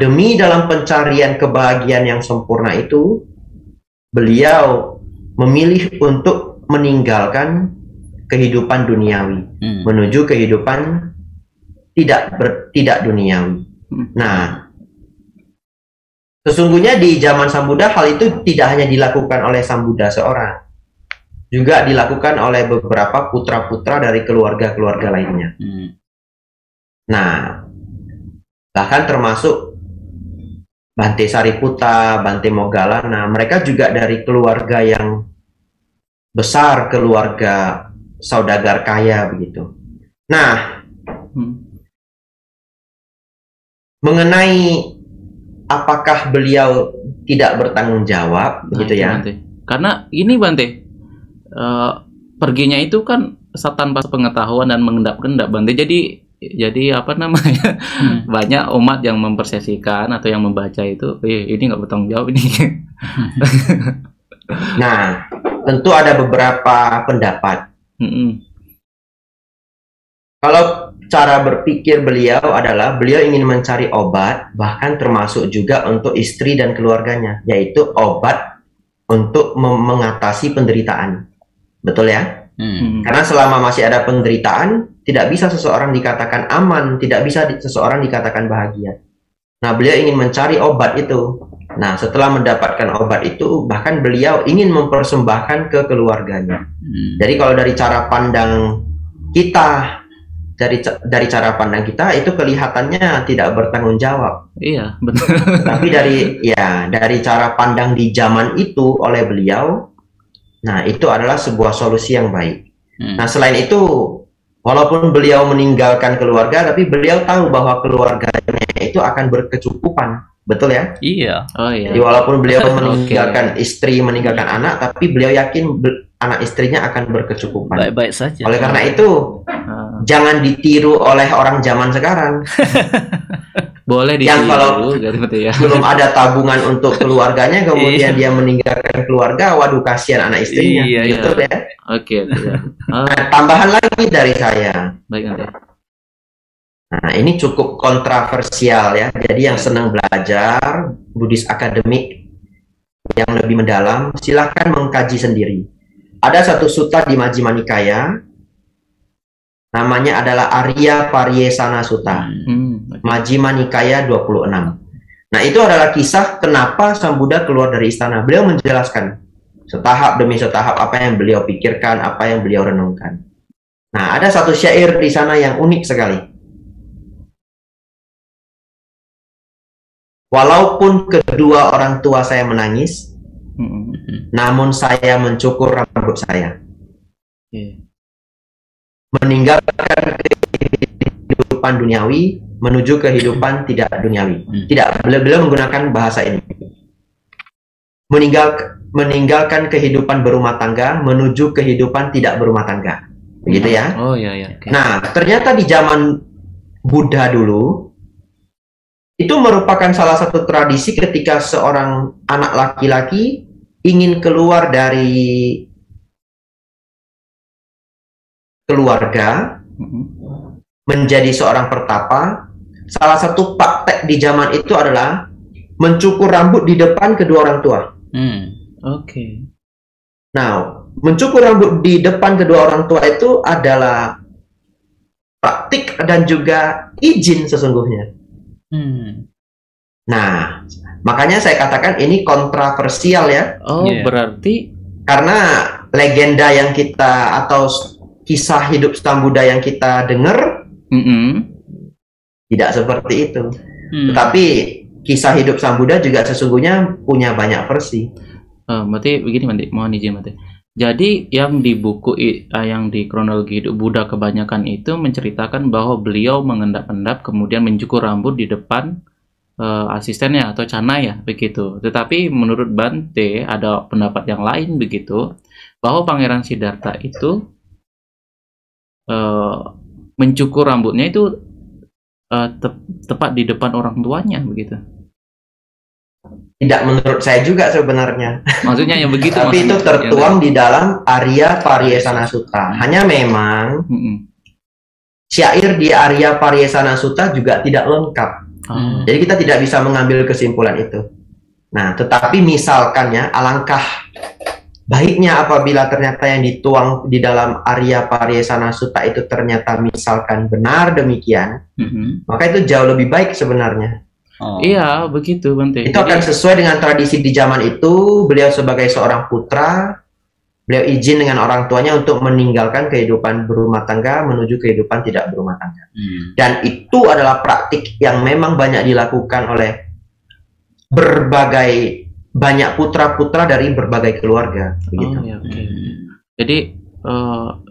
demi dalam pencarian kebahagiaan yang sempurna itu, beliau memilih untuk meninggalkan kehidupan duniawi, menuju kehidupan tidak duniawi. Nah, sesungguhnya di zaman Sang Buddha hal itu tidak hanya dilakukan oleh Sang Buddha seorang, juga dilakukan oleh beberapa putra-putra dari keluarga-keluarga lainnya. Nah, bahkan termasuk Bante Sariputta, Bante Moggallana, mereka juga dari keluarga yang besar, keluarga saudagar kaya begitu. Nah, mengenai apakah beliau tidak bertanggung jawab, begitu ya? Bante. Karena ini Bante, perginya itu kan tanpa pengetahuan dan mengendap-endap Bante. Jadi apa namanya? Banyak umat yang mempersepsikan atau yang membaca itu, ini nggak bertanggung jawab ini. Nah, tentu ada beberapa pendapat. Kalau cara berpikir beliau adalah beliau ingin mencari obat, bahkan termasuk juga untuk istri dan keluarganya, yaitu obat untuk mengatasi penderitaan. Betul ya? Karena selama masih ada penderitaan, tidak bisa seseorang dikatakan aman, tidak bisa seseorang dikatakan bahagia. Nah, beliau ingin mencari obat itu. Nah, setelah mendapatkan obat itu, bahkan beliau ingin mempersembahkan ke keluarganya. Jadi kalau dari cara pandang kita, dari cara pandang kita itu kelihatannya tidak bertanggung jawab. Iya, benar. Tapi dari cara pandang di zaman itu oleh beliau, nah itu adalah sebuah solusi yang baik. Nah, selain itu, walaupun beliau meninggalkan keluarga, tapi beliau tahu bahwa keluarganya itu akan berkecukupan. Betul ya? Iya. Oh iya. Jadi walaupun beliau meninggalkan istri, meninggalkan anak, tapi beliau yakin anak istrinya akan berkecukupan. Baik-baik saja. Oleh karena itu, jangan ditiru oleh orang zaman sekarang. Boleh ditiru. Yang kalau gitu ya. belum ada tabungan untuk keluarganya, kemudian dia meninggalkan keluarga, waduh kasihan anak istrinya. Iya, Betul ya? Oke. Nah, tambahan lagi dari saya. Baik nanti. Nah, ini cukup kontroversial ya. Jadi yang senang belajar Buddhist akademik yang lebih mendalam, silahkan mengkaji sendiri. Ada satu sutta di Majjhima Nikaya, namanya adalah Arya Paryesana Sutta. Majjhima Nikaya 26. Nah, itu adalah kisah kenapa Sang Buddha keluar dari istana. Beliau menjelaskan setahap demi setahap apa yang beliau pikirkan, apa yang beliau renungkan. Nah, ada satu syair di sana yang unik sekali. Walaupun kedua orang tua saya menangis, namun saya mencukur rambut saya. Meninggalkan kehidupan duniawi menuju kehidupan tidak duniawi. Tidak, beliau menggunakan bahasa ini. Meninggalkan kehidupan berumah tangga menuju kehidupan tidak berumah tangga. Begitu ya? Oh iya. Okay. Nah, ternyata di zaman Buddha dulu itu merupakan salah satu tradisi ketika seorang anak laki-laki ingin keluar dari keluarga menjadi seorang pertapa. Salah satu praktek di zaman itu adalah mencukur rambut di depan kedua orang tua. Oke. Nah, mencukur rambut di depan kedua orang tua itu adalah praktik dan juga izin sesungguhnya. Nah, makanya saya katakan ini kontroversial ya. Oh, berarti karena legenda yang kita atau kisah hidup Sang Buddha yang kita dengar tidak seperti itu. Tetapi kisah hidup Sang Buddha juga sesungguhnya punya banyak versi. Berarti begini, Bante, mohon izin, Bante. Jadi yang di buku yang di kronologi hidup Buddha kebanyakan itu menceritakan bahwa beliau mengendap-endap kemudian mencukur rambut di depan asistennya atau canaya begitu. Tetapi menurut Bante ada pendapat yang lain begitu, bahwa Pangeran Siddhartha itu mencukur rambutnya itu tepat di depan orang tuanya begitu. Tidak menurut saya juga sebenarnya. Maksudnya yang begitu. Tapi itu tertuang di dalam Arya Paryesana Sutta. Hanya memang syair di Arya Paryesana Sutta juga tidak lengkap. Jadi kita tidak bisa mengambil kesimpulan itu. Nah, tetapi misalkan ya, alangkah baiknya apabila ternyata yang dituang di dalam Arya Paryesana Sutta itu ternyata misalkan benar demikian, maka itu jauh lebih baik sebenarnya. Iya, begitu Bante. Itu akan sesuai dengan tradisi di zaman itu. Beliau sebagai seorang putra, beliau izin dengan orang tuanya untuk meninggalkan kehidupan berumah tangga menuju kehidupan tidak berumah tangga. Dan itu adalah praktik yang memang banyak dilakukan oleh banyak putra-putra dari berbagai keluarga. Begitu. Ya, jadi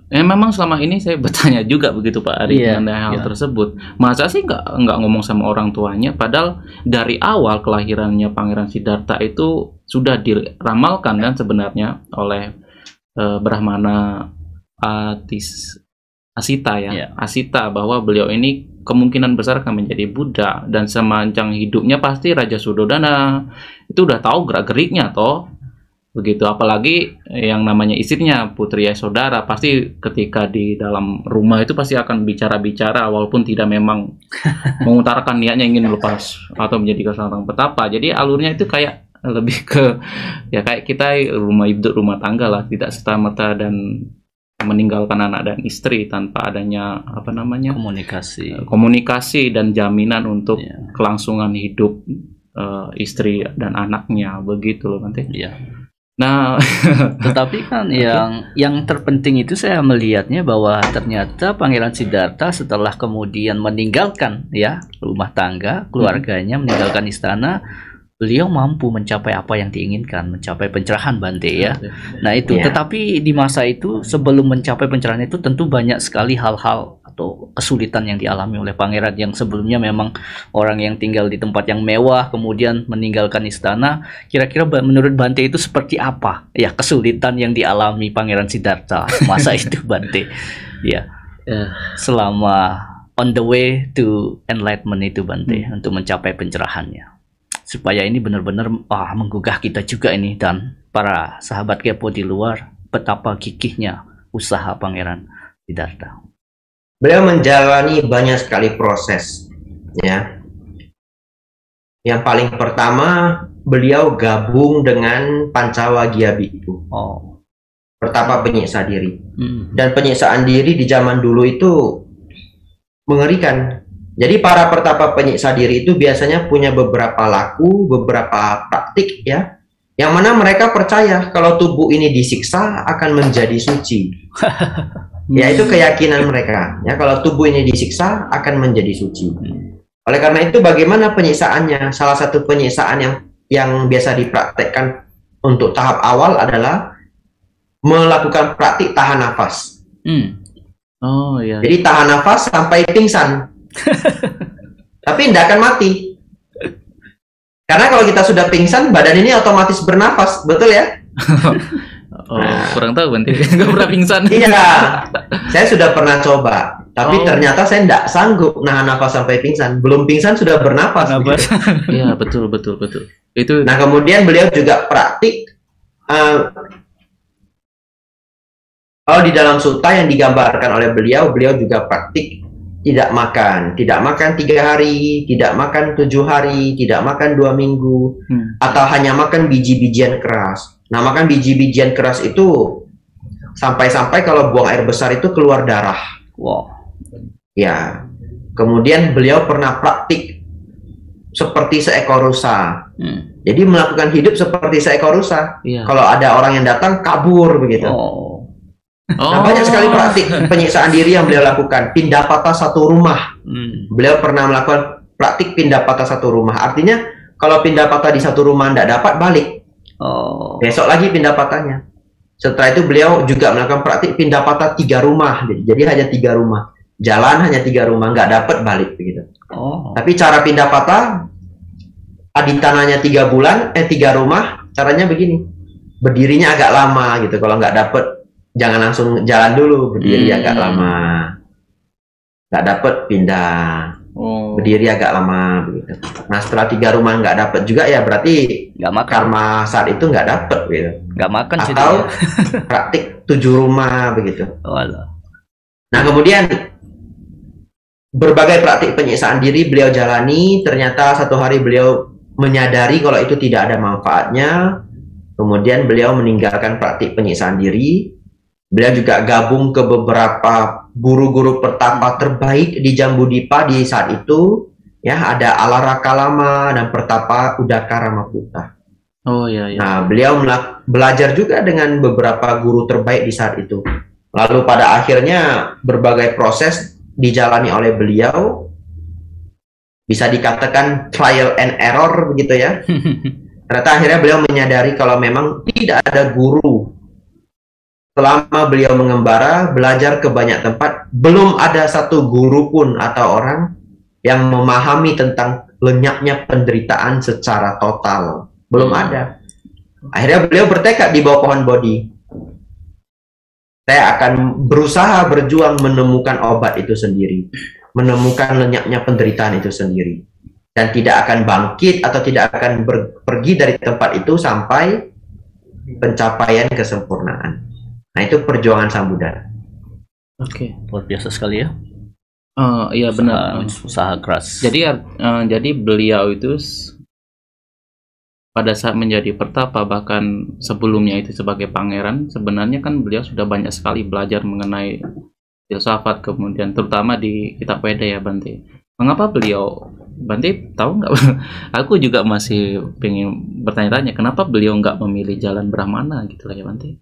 memang selama ini saya bertanya juga begitu Pak Ari mengenai hal tersebut. Masa sih nggak ngomong sama orang tuanya, padahal dari awal kelahirannya Pangeran Siddhartha itu sudah diramalkan kan sebenarnya oleh Brahmana Asita ya, Asita, bahwa beliau ini kemungkinan besar akan menjadi Buddha, dan sepanjang hidupnya pasti Raja Suddhodana itu udah tahu gerak-geriknya toh. Begitu, apalagi yang namanya istrinya Putri Yasodhara, pasti ketika di dalam rumah itu pasti akan bicara-bicara walaupun tidak memang mengutarakan niatnya ingin lepas atau menjadi seorang petapa. Jadi alurnya itu kayak lebih ke ya kayak kita rumah tangga lah, tidak serta-merta dan meninggalkan anak dan istri tanpa adanya komunikasi dan jaminan untuk kelangsungan hidup istri dan anaknya, begitu loh nanti. Nah, tetapi kan yang terpenting itu saya melihatnya bahwa ternyata Pangeran Siddhartha setelah kemudian meninggalkan rumah tangga, keluarganya, meninggalkan istana, beliau mampu mencapai apa yang diinginkan, mencapai pencerahan Bante ya. Nah itu, tetapi di masa itu sebelum mencapai pencerahan itu tentu banyak sekali hal-hal atau kesulitan yang dialami oleh pangeran yang sebelumnya memang orang yang tinggal di tempat yang mewah, kemudian meninggalkan istana. Kira-kira menurut Bante itu seperti apa ya kesulitan yang dialami Pangeran Siddhartha masa itu Bante? Selama on the way to enlightenment itu Bante, untuk mencapai pencerahannya. Supaya ini benar-benar menggugah kita juga ini dan para sahabat kepo di luar, betapa gigihnya usaha Pangeran Siddhartha. Beliau menjalani banyak sekali proses ya. Yang paling pertama, beliau gabung dengan Pancawagya Bhikkhu. Pertapa penyiksa diri. Dan penyiksaan diri di zaman dulu itu mengerikan. Jadi para pertapa penyiksa diri itu biasanya punya beberapa laku, beberapa praktik ya, yang mana mereka percaya kalau tubuh ini disiksa akan menjadi suci. Ya itu keyakinan mereka. Ya kalau tubuh ini disiksa akan menjadi suci. Oleh karena itu bagaimana penyiksaannya? Salah satu penyiksaan yang biasa dipraktekkan untuk tahap awal adalah melakukan praktik tahan nafas. Jadi tahan nafas sampai pingsan. Tapi tidak akan mati. Karena kalau kita sudah pingsan, badan ini otomatis bernafas, betul ya? Kurang tahu Bante, nggak pernah pingsan. Iya, saya sudah pernah coba, tapi ternyata saya tidak sanggup nahan nafas sampai pingsan. Belum pingsan sudah bernafas. Iya betul. Itu. Nah kemudian beliau juga praktik. Kalau di dalam sutta yang digambarkan oleh beliau juga praktik tidak makan 3 hari, tidak makan 7 hari, tidak makan 2 minggu, atau hanya makan biji-bijian keras. Nah, makan biji-bijian keras itu sampai-sampai kalau buang air besar itu keluar darah. Ya. Kemudian beliau pernah praktik seperti seekor rusa. Jadi melakukan hidup seperti seekor rusa. Kalau ada orang yang datang kabur begitu. Nah, banyak sekali praktik penyiksaan diri yang beliau lakukan. Pindah patah satu rumah. Beliau pernah melakukan praktik pindah patah satu rumah. Artinya kalau pindah patah di satu rumah tidak dapat, balik. Besok lagi pindah patahnya. Setelah itu beliau juga melakukan praktik pindah patah 3 rumah. Jadi hanya 3 rumah. Jalan hanya 3 rumah, nggak dapat, balik begitu. Tapi cara pindah patah, aditananya 3 bulan, 3 rumah. Caranya begini. Berdirinya agak lama gitu. Kalau nggak dapat, jangan langsung jalan dulu, berdiri agak lama. Nggak dapat, pindah. Berdiri agak lama begitu. Nah setelah 3 rumah nggak dapat juga ya berarti nggak makan. Karma saat itu nggak dapat gitu. Nggak makan. Atau praktik 7 rumah begitu. Nah kemudian berbagai praktik penyiksaan diri beliau jalani. Ternyata satu hari beliau menyadari kalau itu tidak ada manfaatnya. Kemudian beliau meninggalkan praktik penyiksaan diri. Beliau juga gabung ke beberapa guru-guru pertapa terbaik di Jambudipa di saat itu. Ya, ada Alaraka Lama dan pertapa Udaka Ramaputa. Oh iya, iya. Nah, beliau belajar juga dengan beberapa guru terbaik di saat itu. Lalu pada akhirnya berbagai proses dijalani oleh beliau, bisa dikatakan trial and error begitu ya. Ternyata akhirnya beliau menyadari kalau memang tidak ada guru. Selama beliau mengembara, belajar ke banyak tempat, belum ada satu guru pun atau orang yang memahami tentang lenyapnya penderitaan secara total. Belum ada. Akhirnya beliau bertekad di bawah pohon Bodhi. Saya akan berusaha berjuang menemukan obat itu sendiri. Menemukan lenyapnya penderitaan itu sendiri. Dan tidak akan bangkit atau tidak akan pergi dari tempat itu sampai pencapaian kesempurnaan. Nah, itu perjuangan Sang Buddha. Oke. Luar biasa sekali ya. Iya benar. Usaha keras. Jadi beliau itu pada saat menjadi pertapa, bahkan sebelumnya itu sebagai pangeran, sebenarnya kan beliau sudah banyak sekali belajar mengenai filsafat, kemudian terutama di kitab Weda ya Bante. Mengapa beliau, Bante tahu nggak? Aku juga masih pengen bertanya-tanya, kenapa beliau nggak memilih jalan Brahmana gitu lah ya Bante?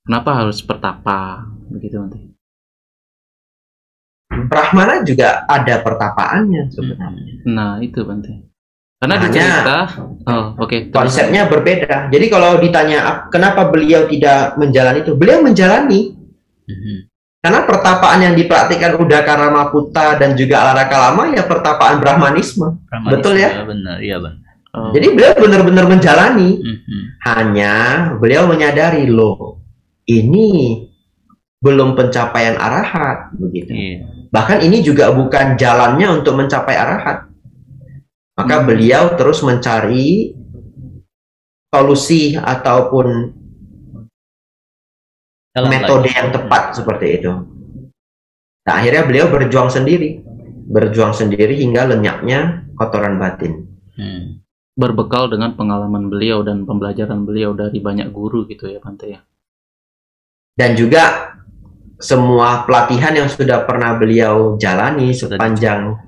Kenapa harus pertapa begitu Bante? Brahmana juga ada pertapaannya sebenarnya. Nah itu Bante. Karena di cerita, konsepnya berbeda. Jadi kalau ditanya kenapa beliau tidak menjalani itu, beliau menjalani. Karena pertapaan yang dipraktikkan Udaka Ramaputa dan juga Alaraka Lama ya pertapaan Brahmanisme. Betul ya? Benar, iya benar. Jadi beliau benar-benar menjalani. Hanya beliau menyadari loh, ini belum pencapaian arahat begitu. Bahkan ini juga bukan jalannya untuk mencapai arahat. Maka beliau terus mencari solusi ataupun metode yang tepat seperti itu. Nah, akhirnya beliau berjuang sendiri hingga lenyapnya kotoran batin. Berbekal dengan pengalaman beliau dan pembelajaran beliau dari banyak guru gitu ya Bante ya. Dan juga semua pelatihan yang sudah pernah beliau jalani sepanjang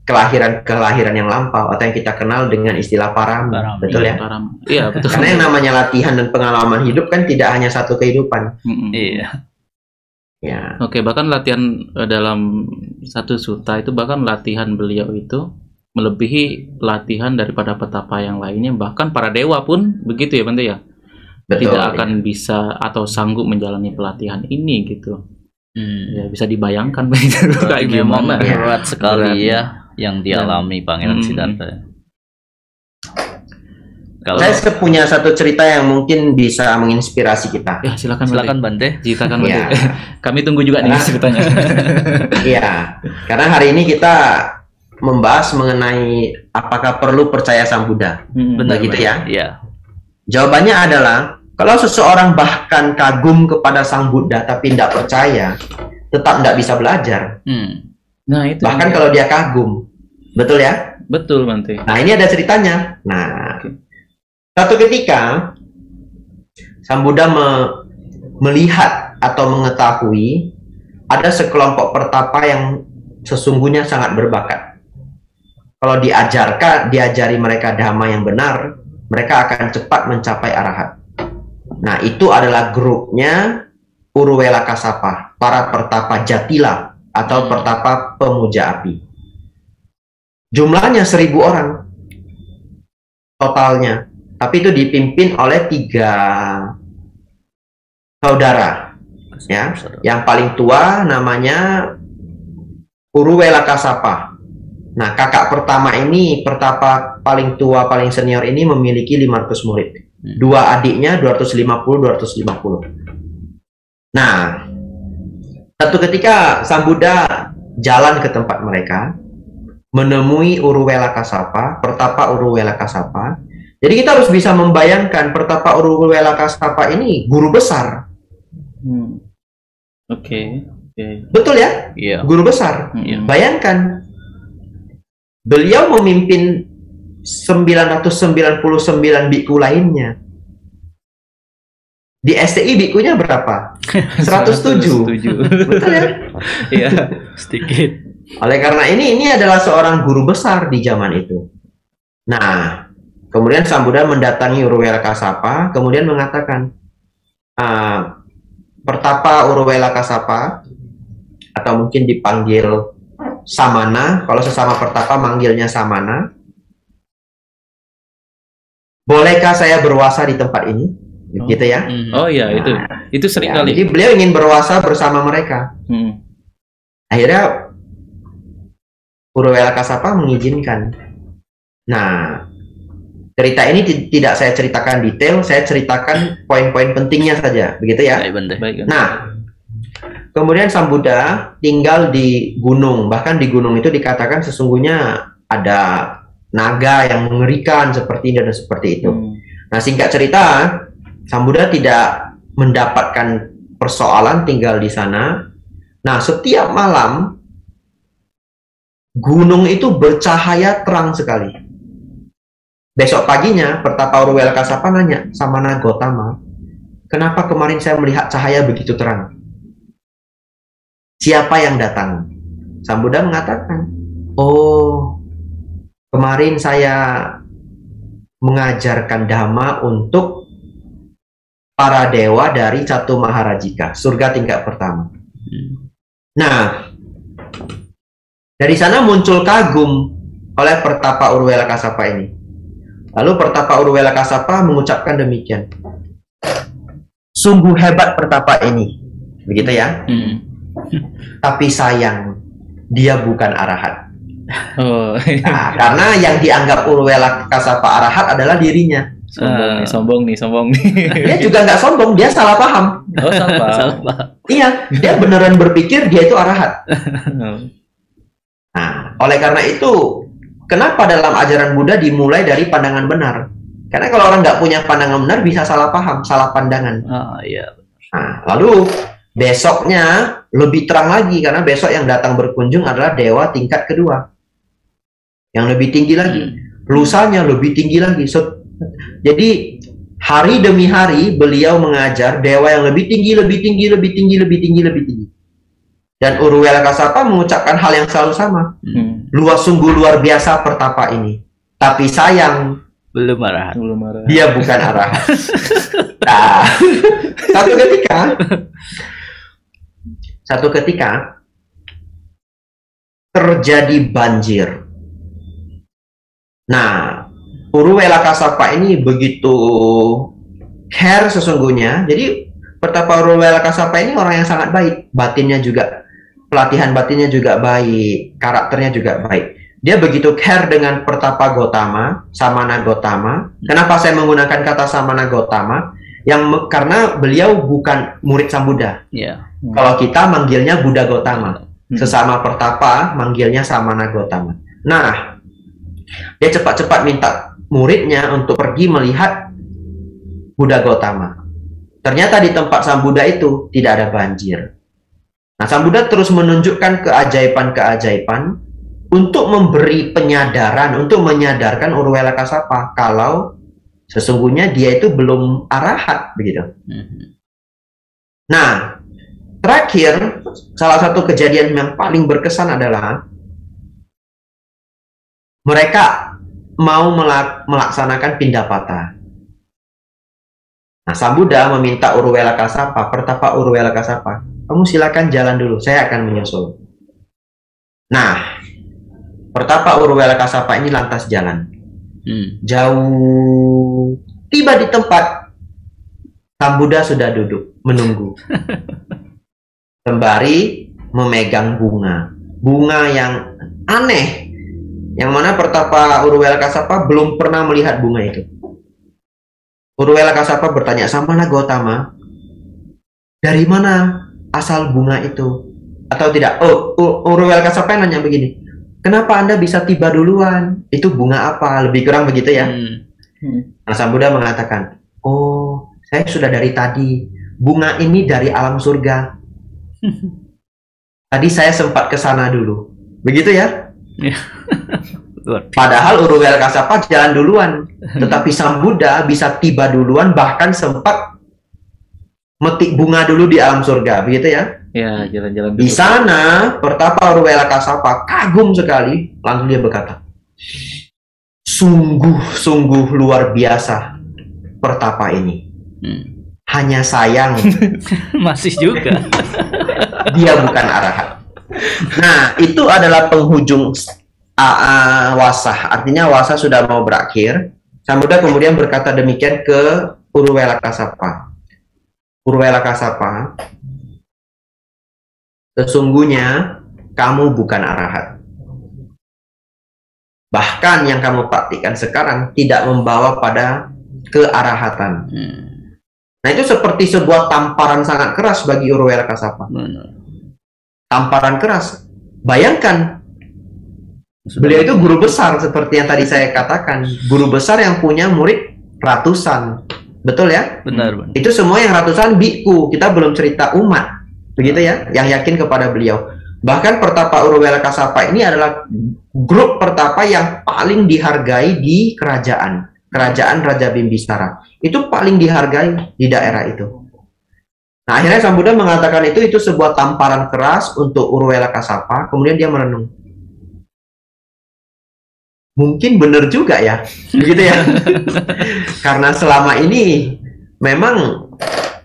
kelahiran yang lampau atau yang kita kenal dengan istilah parami, betul ya? Iya, betul. Karena yang namanya latihan dan pengalaman hidup kan tidak hanya satu kehidupan. Iya. Ya. Oke, bahkan latihan dalam satu sutta itu, bahkan latihan beliau itu melebihi latihan daripada petapa yang lainnya, bahkan para dewa pun begitu ya Bante ya. Betul, tidak akan bisa atau sanggup menjalani pelatihan ini gitu. Ya bisa dibayangkan begitu kayak gimana. Berat sekali ya yang dialami Pangeran Siddhartha. Saya punya satu cerita yang mungkin bisa menginspirasi kita. Ya, silakan Bante. Ceritakan Bante. Ya. Kami tunggu juga nih ceritanya. Iya, karena hari ini kita membahas mengenai apakah perlu percaya Sang Buddha. Benar gitu ya? Iya. Jawabannya adalah kalau seseorang bahkan kagum kepada Sang Buddha tapi tidak percaya, tetap tidak bisa belajar. Nah, itu bahkan kalau dia kagum, betul ya? Betul Bante. Nah, ini ada ceritanya. Nah, satu ketika Sang Buddha melihat atau mengetahui ada sekelompok pertapa yang sesungguhnya sangat berbakat. Kalau diajari mereka dhamma yang benar, mereka akan cepat mencapai arahat. Nah, itu adalah grupnya Uruwela Kasapa, para pertapa Jatila atau pertapa pemuja api. Jumlahnya 1.000 orang totalnya, tapi itu dipimpin oleh 3 saudara. Ya, yang paling tua namanya Uruwela Kasapa. Nah, kakak pertama ini, pertapa paling tua, paling senior ini memiliki 500 murid. 2 adiknya 250. Nah, satu ketika Sang Buddha jalan ke tempat mereka, menemui Uruwela Kasapa, pertapa Uruwela Kasapa. Jadi kita harus bisa membayangkan pertapa Uruwela Kasapa ini guru besar. Oke. Oke. Betul ya? Iya. Guru besar. Iya. Bayangkan, beliau memimpin 999 biku lainnya. Di STI bikunya berapa? 107. Betul ya? Iya. Sedikit. Oleh karena ini adalah seorang guru besar di zaman itu. Nah, kemudian Sang Buddha mendatangi Uruvela Kasapa, kemudian mengatakan, Pertapa Uruvela Kasapa, atau mungkin dipanggil Samana, kalau sesama pertapa manggilnya Samana. Bolehkah saya berwasa di tempat ini? Gitu ya. Oh iya, itu sering Ya, kali. jadi beliau ingin berwasa bersama mereka. Akhirnya Uruvela Kasapa mengizinkan. Nah, cerita ini tidak saya ceritakan detail, saya ceritakan poin-poin pentingnya saja, begitu ya. Baik. Nah, kemudian Sang Buddha tinggal di gunung, bahkan di gunung itu dikatakan sesungguhnya ada naga yang mengerikan seperti ini dan seperti itu. Nah, singkat cerita, Sang Buddha tidak mendapatkan persoalan tinggal di sana. Nah, setiap malam gunung itu bercahaya terang sekali. Besok paginya, Pertapa Uruvela Kasapa nanya sama Nagotama, kenapa kemarin saya melihat cahaya begitu terang? Siapa yang datang? Sang Buddha mengatakan, oh, kemarin saya mengajarkan Dhamma untuk para dewa dari Catu Maharajika, surga tingkat pertama. Nah, dari sana muncul kagum oleh Pertapa Uruvela Kasapa ini. Lalu Pertapa Uruvela Kasapa mengucapkan demikian, sungguh hebat Pertapa ini, begitu ya. Tapi sayang, dia bukan arahat. Oh. Nah, karena yang dianggap Uruvela Kasapa arahat adalah dirinya. Sombong nih. Dia juga nggak sombong, dia salah paham. Oh, Salah. Iya, dia beneran berpikir dia itu arahat. Nah, oleh karena itu, kenapa dalam ajaran Buddha dimulai dari pandangan benar? Karena kalau orang nggak punya pandangan benar bisa salah paham, salah pandangan. Iya. Nah, lalu besoknya lebih terang lagi karena besok yang datang berkunjung adalah dewa tingkat kedua, yang lebih tinggi lagi. Lusanya lebih tinggi lagi. Jadi hari demi hari beliau mengajar dewa yang lebih tinggi. Dan Uruvela Kasapa mengucapkan hal yang selalu sama. Sungguh luar biasa Pertapa ini. Tapi sayang, Belum arahat. dia bukan arahat. Nah, satu ketika terjadi banjir. Nah, Uruvela Kasapa ini begitu care sesungguhnya. Jadi Pertapa Uruvela Kasapa ini orang yang sangat baik, batinnya juga, pelatihan batinnya juga baik, karakternya juga baik. Dia begitu care dengan Pertapa Gotama, Samana Gotama. Kenapa saya menggunakan kata Samana Gotama? Karena beliau bukan murid Sang Buddha. Kalau kita manggilnya Buddha Gotama, sesama Pertapa manggilnya Samana Gotama. Nah, dia cepat-cepat minta muridnya untuk pergi melihat Buddha Gotama. Ternyata di tempat Sang Buddha itu tidak ada banjir. Nah, Sang Buddha terus menunjukkan keajaiban-keajaiban untuk memberi penyadaran, untuk menyadarkan Uruvela Kasapa kalau sesungguhnya dia itu belum arahat, begitu. Nah, terakhir, salah satu kejadian yang paling berkesan adalah mereka mau melaksanakan pindapata. Nah, Sang Buddha meminta Uruvela Kasapa, Pertapa Uruvela Kasapa, kamu silakan jalan dulu, saya akan menyusul. Nah, Pertapa Uruvela Kasapa ini lantas jalan. Jauh, tiba di tempat Sang Buddha sudah duduk menunggu. Sembari memegang bunga yang aneh, yang mana Pertapa Uruvela Kasapa belum pernah melihat bunga itu. Uruvela Kasapa bertanya, Samana Gotama, dari mana asal bunga itu? Atau tidak? Uruvela Kasapa nanya begini, kenapa Anda bisa tiba duluan? Itu bunga apa? Lebih kurang begitu ya. Nah, Sang Buddha mengatakan, oh, saya sudah dari tadi. Bunga ini dari alam surga. tadi saya sempat ke sana dulu. Begitu ya? Ya. Luar biasa. Padahal Urwela Kasapa jalan duluan, tetapi Sang Buddha bisa tiba duluan, bahkan sempat metik bunga dulu di alam surga, begitu ya? Ya, jalan-jalan Di dulu. sana pertapa Urwela Kasapa kagum sekali, langsung dia berkata, sungguh-sungguh luar biasa pertapa ini. Hanya sayang Masih juga. dia bukan arahat. Nah, itu adalah penghujung wasah. Artinya wasah sudah mau berakhir. Sang Buddha kemudian berkata demikian ke Urwela Kasapa. Urwela Kasapa, sesungguhnya kamu bukan arahat. Bahkan yang kamu praktikkan sekarang tidak membawa pada kearahatan. Nah, itu seperti sebuah tamparan sangat keras bagi Urwela Kasapa. Tamparan keras. Bayangkan, beliau itu guru besar seperti yang tadi saya katakan. Guru besar yang punya murid ratusan. Betul ya? Benar. Itu semua yang ratusan biku. Kita belum cerita umat. Begitu ya? Yang yakin kepada beliau. Bahkan pertapa Urwela Kasapa ini adalah grup pertapa yang paling dihargai di kerajaan Raja Bimbisara. Itu paling dihargai di daerah itu. Nah, akhirnya Sang Buddha mengatakan itu sebuah tamparan keras untuk Urwela Kasapa. Kemudian dia merenung. Mungkin benar juga ya, begitu ya. Karena selama ini memang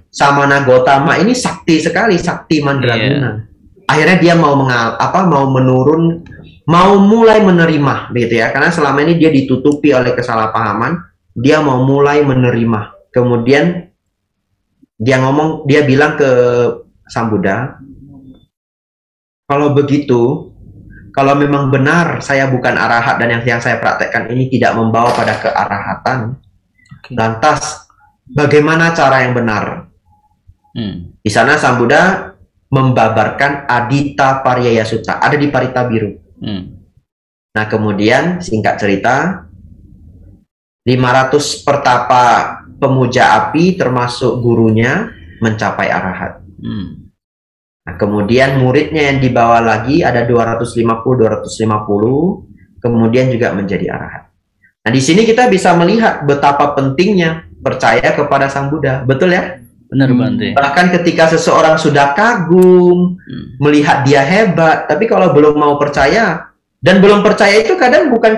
Samana Gotama ini sakti sekali, sakti Mandraguna. Akhirnya dia mau menurun, mau mulai menerima, begitu ya. Karena selama ini dia ditutupi oleh kesalahpahaman, dia mau mulai menerima. Kemudian dia bilang ke Sang Buddha, kalau begitu, kalau memang benar saya bukan arahat dan yang saya praktekkan ini tidak membawa pada kearahatan, lantas bagaimana cara yang benar? Di sana Sang Buddha membabarkan Adita Paryaya Sutta, ada di Parita Biru. Nah, kemudian singkat cerita, 500 pertapa pemuja api termasuk gurunya mencapai arahat. Nah, kemudian muridnya yang dibawa lagi ada 250, kemudian juga menjadi arahat. Nah, di sini kita bisa melihat betapa pentingnya percaya kepada Sang Buddha. Betul ya? Benar, Bante. Bahkan ketika seseorang sudah kagum, melihat dia hebat, tapi kalau belum mau percaya, dan belum percaya itu kadang bukan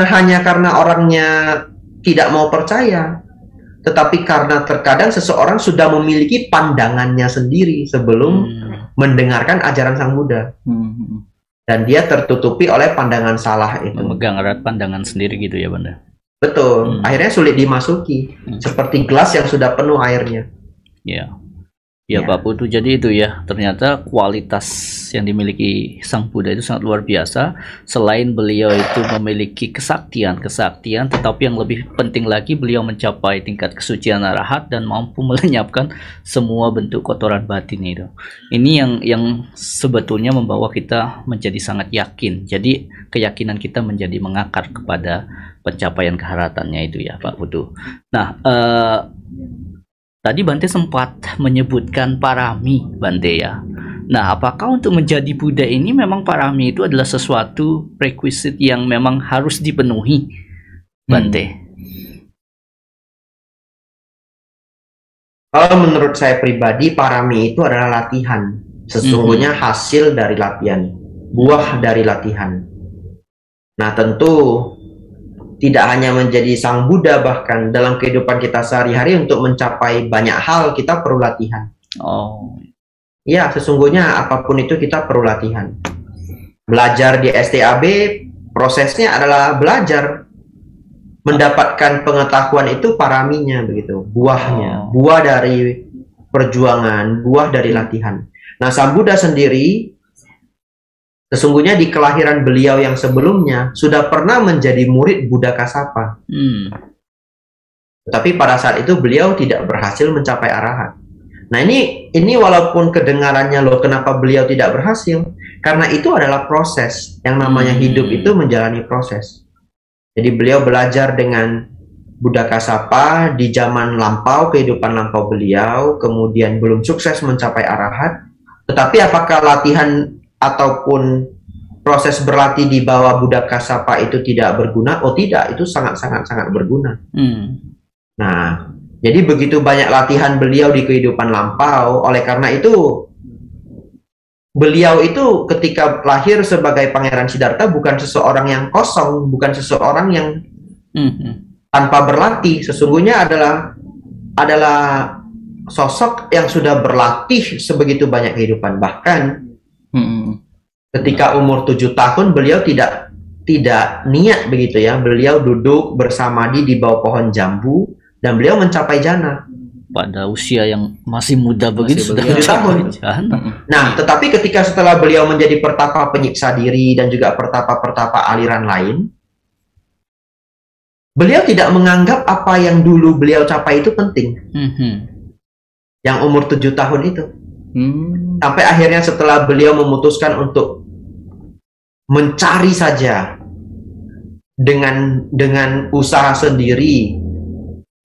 hanya karena orangnya tidak mau percaya, tetapi karena terkadang seseorang sudah memiliki pandangannya sendiri sebelum mendengarkan ajaran Sang Buddha. Dan dia tertutupi oleh pandangan salah itu. Memegang erat pandangan sendiri gitu ya, Banda. Betul, akhirnya sulit dimasuki, seperti gelas yang sudah penuh airnya. Ya, Pak Putu. Jadi itu ya, ternyata kualitas yang dimiliki Sang Buddha itu sangat luar biasa. Selain beliau itu memiliki kesaktian, tetapi yang lebih penting lagi beliau mencapai tingkat kesucian arahat dan mampu melenyapkan semua bentuk kotoran batin itu. Ini yang sebetulnya membawa kita menjadi sangat yakin. Jadi keyakinan kita menjadi mengakar kepada pencapaian keharatannya itu ya, Pak Putu. Nah, tadi Bante sempat menyebutkan parami, Bante ya. Nah, apakah untuk menjadi Buddha ini memang parami itu adalah sesuatu requisite yang memang harus dipenuhi, Bante? Kalau menurut saya pribadi, parami itu adalah latihan. Sesungguhnya hasil dari latihan, buah dari latihan. Nah, tentu tidak hanya menjadi Sang Buddha, bahkan dalam kehidupan kita sehari-hari untuk mencapai banyak hal kita perlu latihan. Ya, sesungguhnya apapun itu kita perlu latihan. Belajar di STAB, prosesnya adalah belajar. Mendapatkan pengetahuan itu paraminya, begitu. Buahnya, buah dari perjuangan, buah dari latihan. Nah, Sang Buddha sendiri sesungguhnya di kelahiran beliau yang sebelumnya sudah pernah menjadi murid Buddha Kasapa. Tapi pada saat itu beliau tidak berhasil mencapai arahat. Nah, ini walaupun kedengarannya loh kenapa beliau tidak berhasil, karena itu adalah proses. Yang namanya hidup itu menjalani proses. Jadi beliau belajar dengan Buddha Kasapa di zaman lampau, kehidupan lampau beliau, kemudian belum sukses mencapai arahat. Tetapi apakah latihan ataupun proses berlatih di bawah Buddha Kassapa itu tidak berguna? Oh tidak, itu sangat berguna. Nah, jadi begitu banyak latihan beliau di kehidupan lampau. Oleh karena itu, beliau itu ketika lahir sebagai Pangeran Siddhartha bukan seseorang yang kosong, bukan seseorang yang tanpa berlatih. Sesungguhnya adalah sosok yang sudah berlatih sebegitu banyak kehidupan. Bahkan ketika umur 7 tahun beliau tidak niat begitu ya. Beliau duduk bersamadi di bawah pohon jambu dan beliau mencapai jana. Pada usia yang masih muda begitu sudah 7 tahun. Nah, tetapi ketika setelah beliau menjadi pertapa penyiksa diri dan juga pertapa aliran lain, beliau tidak menganggap apa yang dulu beliau capai itu penting. Yang umur 7 tahun itu. Sampai akhirnya setelah beliau memutuskan untuk mencari saja dengan usaha sendiri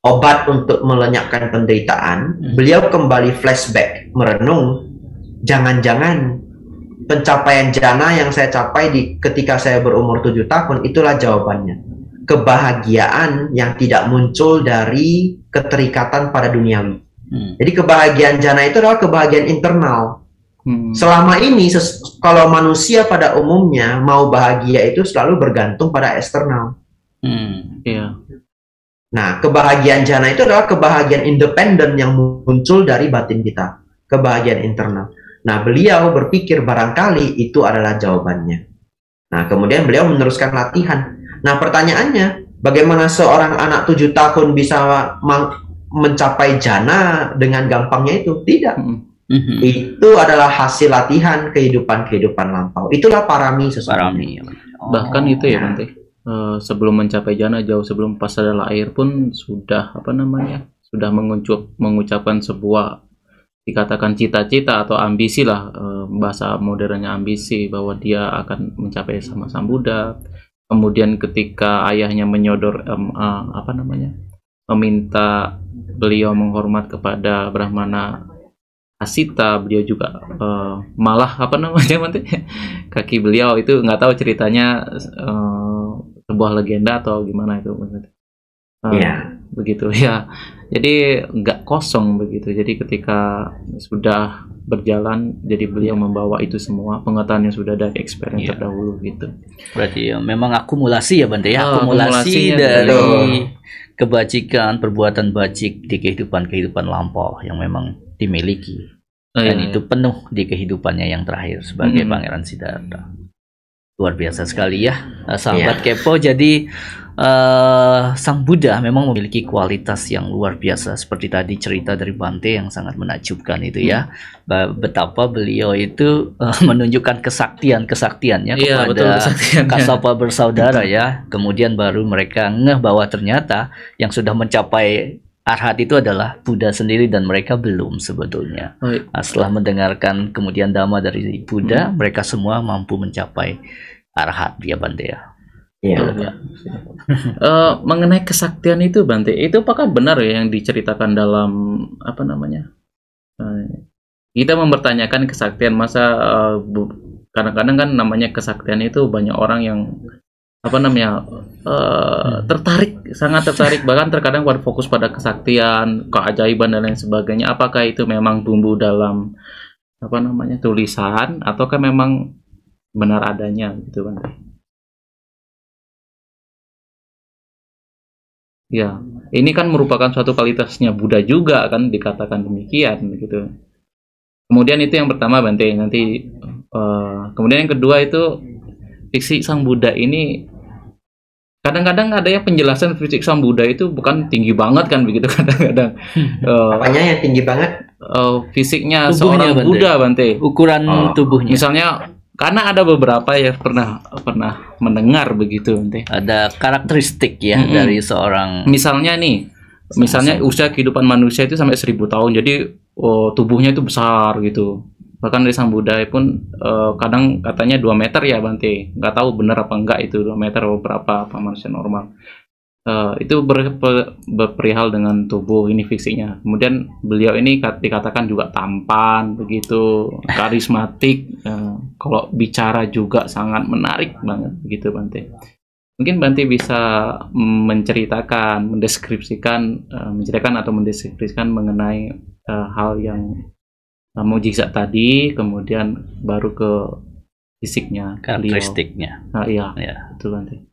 obat untuk melenyapkan penderitaan, beliau kembali flashback, merenung, jangan-jangan pencapaian jana yang saya capai ketika saya berumur 7 tahun, itulah jawabannya. Kebahagiaan yang tidak muncul dari keterikatan pada duniawi. Jadi kebahagiaan jana itu adalah kebahagiaan internal. Selama ini, kalau manusia pada umumnya mau bahagia itu selalu bergantung pada eksternal. Nah, kebahagiaan jana itu adalah kebahagiaan independen yang muncul dari batin kita. Kebahagiaan internal. Nah, beliau berpikir barangkali itu adalah jawabannya. Nah, kemudian beliau meneruskan latihan. Nah, pertanyaannya, bagaimana seorang anak 7 tahun bisa mencapai jana dengan gampangnya itu? Tidak. Itu adalah hasil latihan kehidupan lampau. Itulah parami sesungguhnya. Bahkan itu ya, Bante. Sebelum mencapai jana, jauh sebelum pas adalah air pun sudah sudah mengucapkan sebuah dikatakan cita-cita atau ambisi lah, bahasa modernnya ambisi, bahwa dia akan mencapai sama Sang Buddha. Kemudian ketika ayahnya menyodor meminta beliau menghormat kepada Brahmana Asita, beliau juga malah kaki beliau itu nggak tahu ceritanya, sebuah legenda atau gimana itu, begitu ya. Jadi nggak kosong begitu. Jadi ketika sudah berjalan, jadi beliau membawa itu semua pengetahuan yang sudah dari experience terdahulu gitu. Berarti ya, memang akumulasi ya Bante ya, akumulasi dari kebajikan, perbuatan bajik di kehidupan lampau yang memang dimiliki, dan itu penuh di kehidupannya yang terakhir sebagai Pangeran Siddhartha. Luar biasa sekali ya, sahabat Kepo. Jadi Sang Buddha memang memiliki kualitas yang luar biasa, seperti tadi cerita dari Bante yang sangat menakjubkan itu ya, betapa beliau itu menunjukkan kesaktiannya kepada Kassapa bersaudara ya. Kemudian baru mereka ngeh bahwa ternyata yang sudah mencapai Arhat itu adalah Buddha sendiri dan mereka belum sebetulnya. Setelah mendengarkan kemudian dhamma dari Buddha, mereka semua mampu mencapai Arhat ya Bante ya. Mengenai kesaktian itu Bante, itu apakah benar ya yang diceritakan dalam kita mempertanyakan kesaktian, masa kadang-kadang kan namanya kesaktian itu banyak orang yang sangat tertarik, bahkan terkadang fokus pada kesaktian, keajaiban dan lain sebagainya. Apakah itu memang tumbuh dalam tulisan ataukah memang benar adanya gitu kan? Ya, ini kan merupakan suatu kualitasnya Buddha juga kan, dikatakan demikian gitu. Kemudian itu yang pertama Bante. Nanti kemudian yang kedua itu fiksi Sang Buddha ini. Kadang-kadang ada yang penjelasan fisik Sang Buddha itu bukan tinggi banget kan begitu kadang-kadang. Apanya yang tinggi banget? Fisiknya tubuhnya, seorang Buddha Bante. Ukuran tubuhnya. Misalnya karena ada beberapa yang pernah mendengar begitu Bante. Ada karakteristik ya dari seorang. Misalnya usia kehidupan manusia itu sampai 1000 tahun. Jadi tubuhnya itu besar gitu. Bahkan dari Sang Buddha pun kadang katanya 2 meter ya Bante. Nggak tahu benar apa enggak itu 2 meter atau berapa apa manusia normal. itu berperihal dengan tubuh ini fisiknya. Kemudian beliau ini dikatakan juga tampan, begitu karismatik. Kalau bicara juga sangat menarik banget, begitu Bante. Mungkin Bante bisa menceritakan, mendeskripsikan mengenai hal yang mukjizat tadi, kemudian baru ke fisiknya, karakteristiknya. Iya, itu Bante.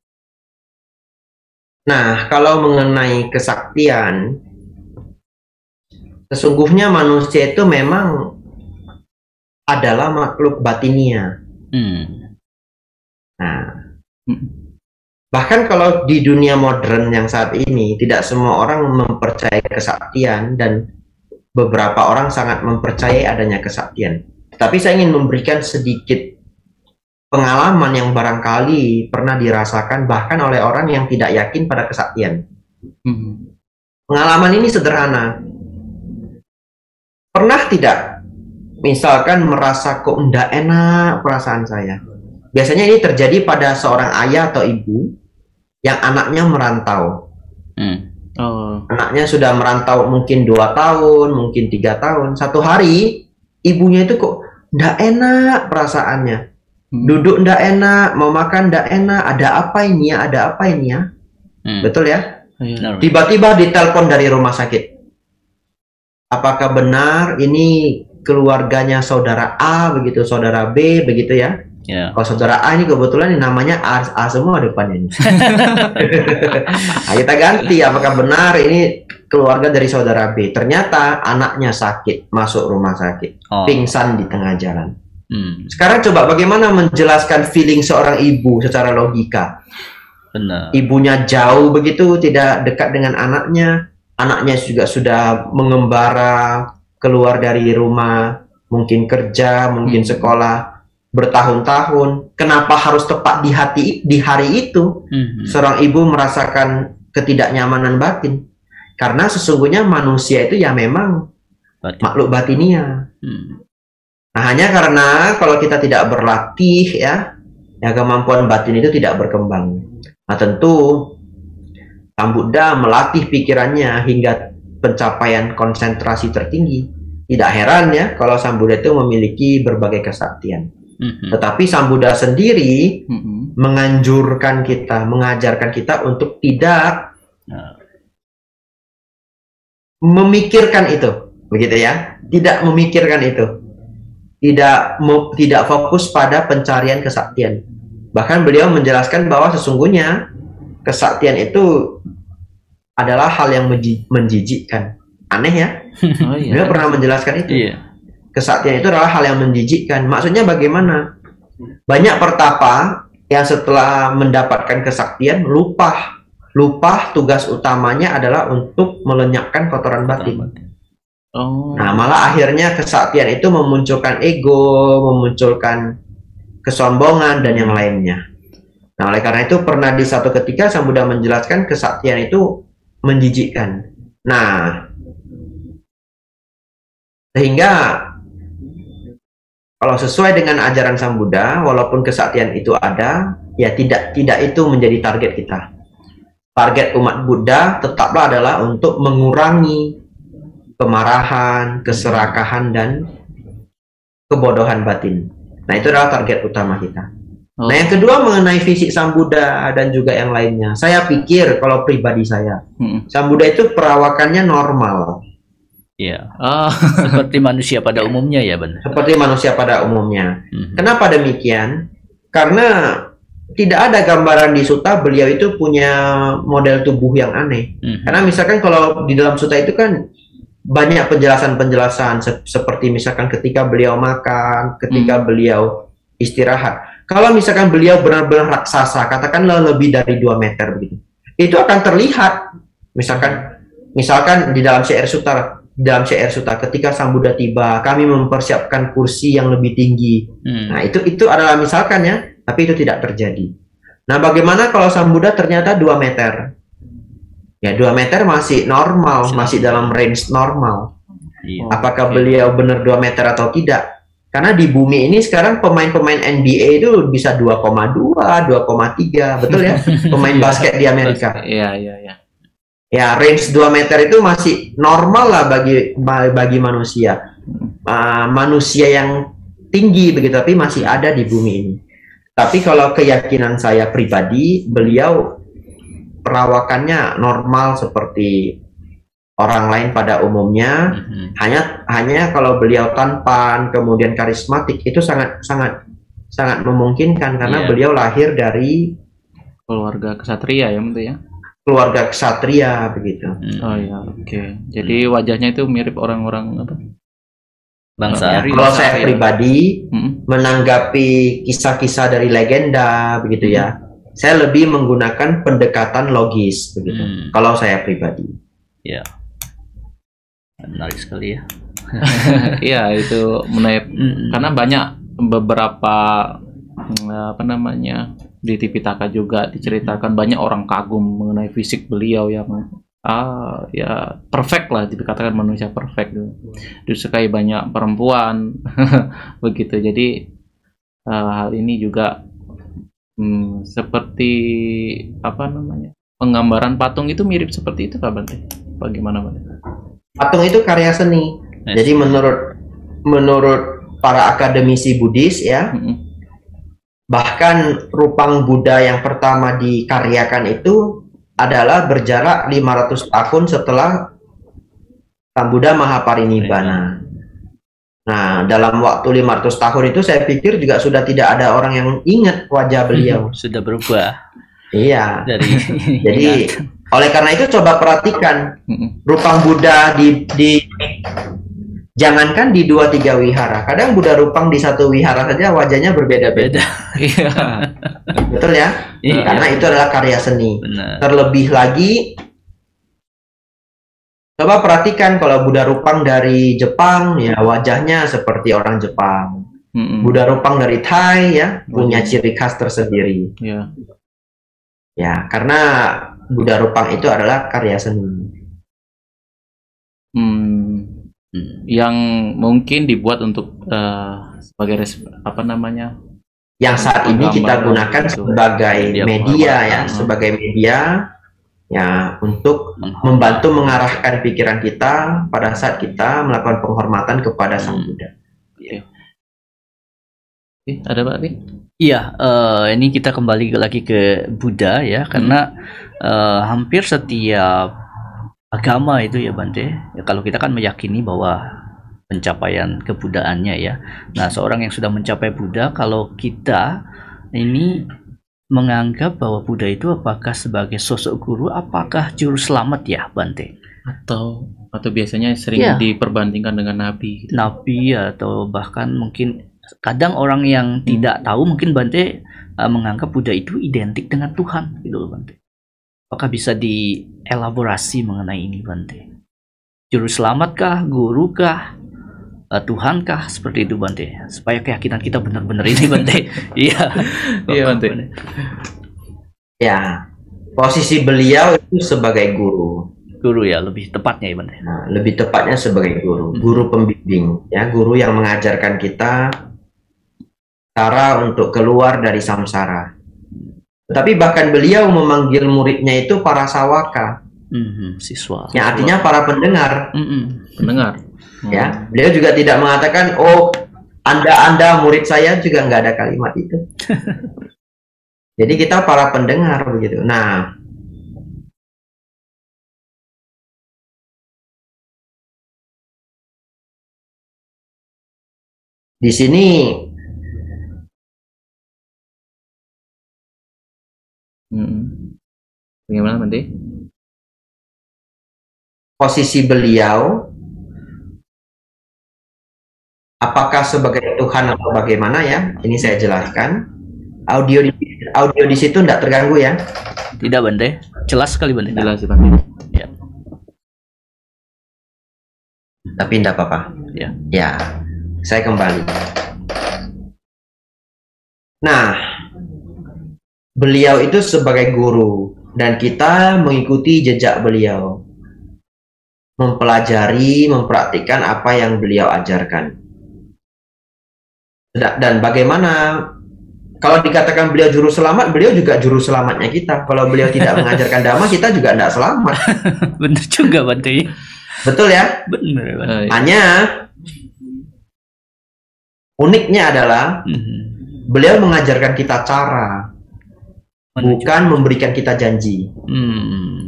Nah, kalau mengenai kesaktian, sesungguhnya manusia itu memang adalah makhluk batinia. Nah, bahkan kalau di dunia modern yang saat ini, tidak semua orang mempercayai kesaktian dan beberapa orang sangat mempercayai adanya kesaktian. Tapi saya ingin memberikan sedikit pengalaman yang barangkali pernah dirasakan bahkan oleh orang yang tidak yakin pada kesaktian. Pengalaman ini sederhana. Pernah tidak, misalkan merasa kok enggak enak perasaan saya? Biasanya ini terjadi pada seorang ayah atau ibu yang anaknya merantau. Anaknya sudah merantau mungkin 2 tahun, mungkin 3 tahun. Satu hari, ibunya itu kok enggak enak perasaannya. Duduk ndak enak, mau makan ndak enak, ada apa ini ya, ada apa ini ya. Betul ya? Tiba-tiba ditelepon dari rumah sakit. Apakah benar ini keluarganya saudara A, begitu, saudara B, begitu ya? Kalau saudara A ini kebetulan namanya A semua depannya ini. Nah, kita ganti, apakah benar ini keluarga dari saudara B. Ternyata anaknya sakit, masuk rumah sakit, pingsan di tengah jalan. Sekarang coba bagaimana menjelaskan feeling seorang ibu secara logika. Benar. Ibunya jauh begitu, tidak dekat dengan anaknya. Anaknya juga sudah mengembara, keluar dari rumah, mungkin kerja, mungkin sekolah, bertahun-tahun. Kenapa harus tepat di hari itu? Seorang ibu merasakan ketidaknyamanan batin. Karena sesungguhnya manusia itu ya memang makhluk batinia. Nah, hanya karena kalau kita tidak berlatih ya kemampuan batin itu tidak berkembang. Nah, tentu Sang Buddha melatih pikirannya hingga pencapaian konsentrasi tertinggi. Tidak heran ya kalau Sang Buddha itu memiliki berbagai kesaktian. Tetapi Sang Buddha sendiri menganjurkan kita, mengajarkan kita untuk tidak memikirkan itu, begitu ya? Tidak memikirkan itu. Tidak fokus pada pencarian kesaktian. Bahkan beliau menjelaskan bahwa sesungguhnya kesaktian itu adalah hal yang menjijikkan. Aneh ya? Beliau pernah menjelaskan itu. Kesaktian itu adalah hal yang menjijikkan. Maksudnya bagaimana? Banyak pertapa yang setelah mendapatkan kesaktian lupa tugas utamanya adalah untuk melenyapkan kotoran batin. Nah, malah akhirnya kesaktian itu memunculkan ego, memunculkan kesombongan dan yang lainnya. Nah, oleh karena itu pernah di satu ketika Sang Buddha menjelaskan kesaktian itu menjijikkan. Nah, sehingga kalau sesuai dengan ajaran Sang Buddha, walaupun kesaktian itu ada, ya tidak itu menjadi target kita. Target umat Buddha tetaplah adalah untuk mengurangi kemarahan, keserakahan, dan kebodohan batin. Nah, itu adalah target utama kita. Nah, yang kedua mengenai fisik Sang Buddha dan juga yang lainnya. Saya pikir kalau pribadi saya, Sang Buddha itu perawakannya normal. Seperti manusia pada umumnya ya, benar. Seperti manusia pada umumnya. Kenapa demikian? Karena tidak ada gambaran di sutta beliau itu punya model tubuh yang aneh. Karena misalkan kalau di dalam sutta itu kan banyak penjelasan-penjelasan seperti misalkan ketika beliau makan, ketika beliau istirahat. Kalau misalkan beliau benar-benar raksasa, katakanlah lebih dari 2 meter begitu, itu akan terlihat. Misalkan di dalam CR Sutta, ketika Sang Buddha tiba, kami mempersiapkan kursi yang lebih tinggi. Nah, itu adalah misalkan ya, tapi itu tidak terjadi. Nah, bagaimana kalau Sang Buddha ternyata 2 meter? Ya, 2 meter masih normal, masih dalam range normal. Apakah beliau benar 2 meter atau tidak? Karena di bumi ini sekarang pemain-pemain NBA itu bisa 2,2, 2,3, betul ya? Pemain basket di Amerika. Iya, iya, iya. Ya, range 2 meter itu masih normal lah bagi manusia. Manusia yang tinggi begitu, tapi masih ada di bumi ini. Tapi kalau keyakinan saya pribadi, beliau perawakannya normal seperti orang lain pada umumnya. Hanya kalau beliau tampan kemudian karismatik itu sangat memungkinkan karena beliau lahir dari keluarga ksatria ya, Bante ya. Keluarga ksatria begitu. Oh ya, oke. Jadi wajahnya itu mirip orang-orang apa? Bangsa. Kalau saya pribadi menanggapi kisah-kisah dari legenda begitu ya, saya lebih menggunakan pendekatan logis begitu. Kalau saya pribadi. Ya. Menarik sekali ya. Iya, itu menarik karena banyak beberapa apa namanya di Tipitaka juga diceritakan banyak orang kagum mengenai fisik beliau yang ya perfect lah, dikatakan manusia perfect, disukai banyak perempuan begitu. Jadi hal ini juga seperti apa namanya penggambaran patung itu mirip seperti itu Pak Bante? Bagaimana Bante? Patung itu karya seni. Jadi menurut para akademisi Buddhis ya, bahkan rupang Buddha yang pertama dikaryakan itu adalah berjarak 500 tahun setelah Sang Buddha Mahaparinibbana. Nah, dalam waktu 500 tahun itu saya pikir juga sudah tidak ada orang yang ingat wajah beliau. Sudah berubah. Iya. Jadi oleh karena itu coba perhatikan rupang Buddha jangankan di 2-3 wihara, kadang Buddha rupang di satu wihara saja wajahnya berbeda-beda. Iya. Betul ya? Karena itu adalah karya seni. Benar. Terlebih lagi, coba perhatikan kalau Buddha rupang dari Jepang, ya wajahnya seperti orang Jepang. Buddha rupang dari Thai, ya punya ciri khas tersendiri. Ya, karena Buddha rupang itu adalah karya seni. Yang mungkin dibuat untuk sebagai apa namanya? Yang saat ini kita gunakan sebagai media ya, sebagai media ya untuk membantu mengarahkan pikiran kita pada saat kita melakukan penghormatan kepada Sang Buddha. Ada Pak Ri? Iya, ini kita kembali lagi ke Buddha ya, karena hampir setiap agama itu ya Bante, ya, kalau kita kan meyakini bahwa pencapaian kebudaannya ya. Nah, seorang yang sudah mencapai Buddha, kalau kita ini menganggap bahwa Buddha itu apakah sebagai sosok guru, apakah juru selamat ya Bante? Atau biasanya sering diperbandingkan dengan nabi gitu. Nabi atau bahkan mungkin kadang orang yang tidak tahu mungkin Bante menganggap Buddha itu identik dengan Tuhan gitu loh Bante. Apakah bisa dielaborasi mengenai ini Bante? Juru selamatkah, guru kah, Tuhan kah, seperti itu Bante? Supaya keyakinan kita benar-benar ini Bante. Iya. Iya Bante. Ya, posisi beliau itu sebagai guru. Guru ya, lebih tepatnya ya Bante. Nah, lebih tepatnya sebagai guru, guru pembimbing, ya, guru yang mengajarkan kita cara untuk keluar dari samsara. Tapi bahkan beliau memanggil muridnya itu para sawaka, siswa. yang artinya para pendengar. Pendengar. Ya, beliau juga tidak mengatakan, oh, anda murid saya, juga nggak ada kalimat itu. Jadi kita para pendengar begitu. Nah, di sini bagaimana Bante? posisi beliau apakah sebagai Tuhan atau bagaimana ya? Ini saya jelaskan. Audio di situ tidak terganggu ya? Tidak Bante, jelas sekali Bante. Jelas Bante. Ya. Tapi tidak apa-apa. Ya. Ya, saya kembali. Nah, beliau itu sebagai guru dan kita mengikuti jejak beliau, mempelajari, mempraktikkan apa yang beliau ajarkan. Dan bagaimana kalau dikatakan beliau juru selamat, beliau juga juru selamatnya kita. Kalau beliau tidak mengajarkan dhamma, kita juga tidak selamat. Benar juga Bante. Betul ya? Benar Bante. Hanya uniknya adalah beliau mengajarkan kita cara, bukan memberikan kita janji.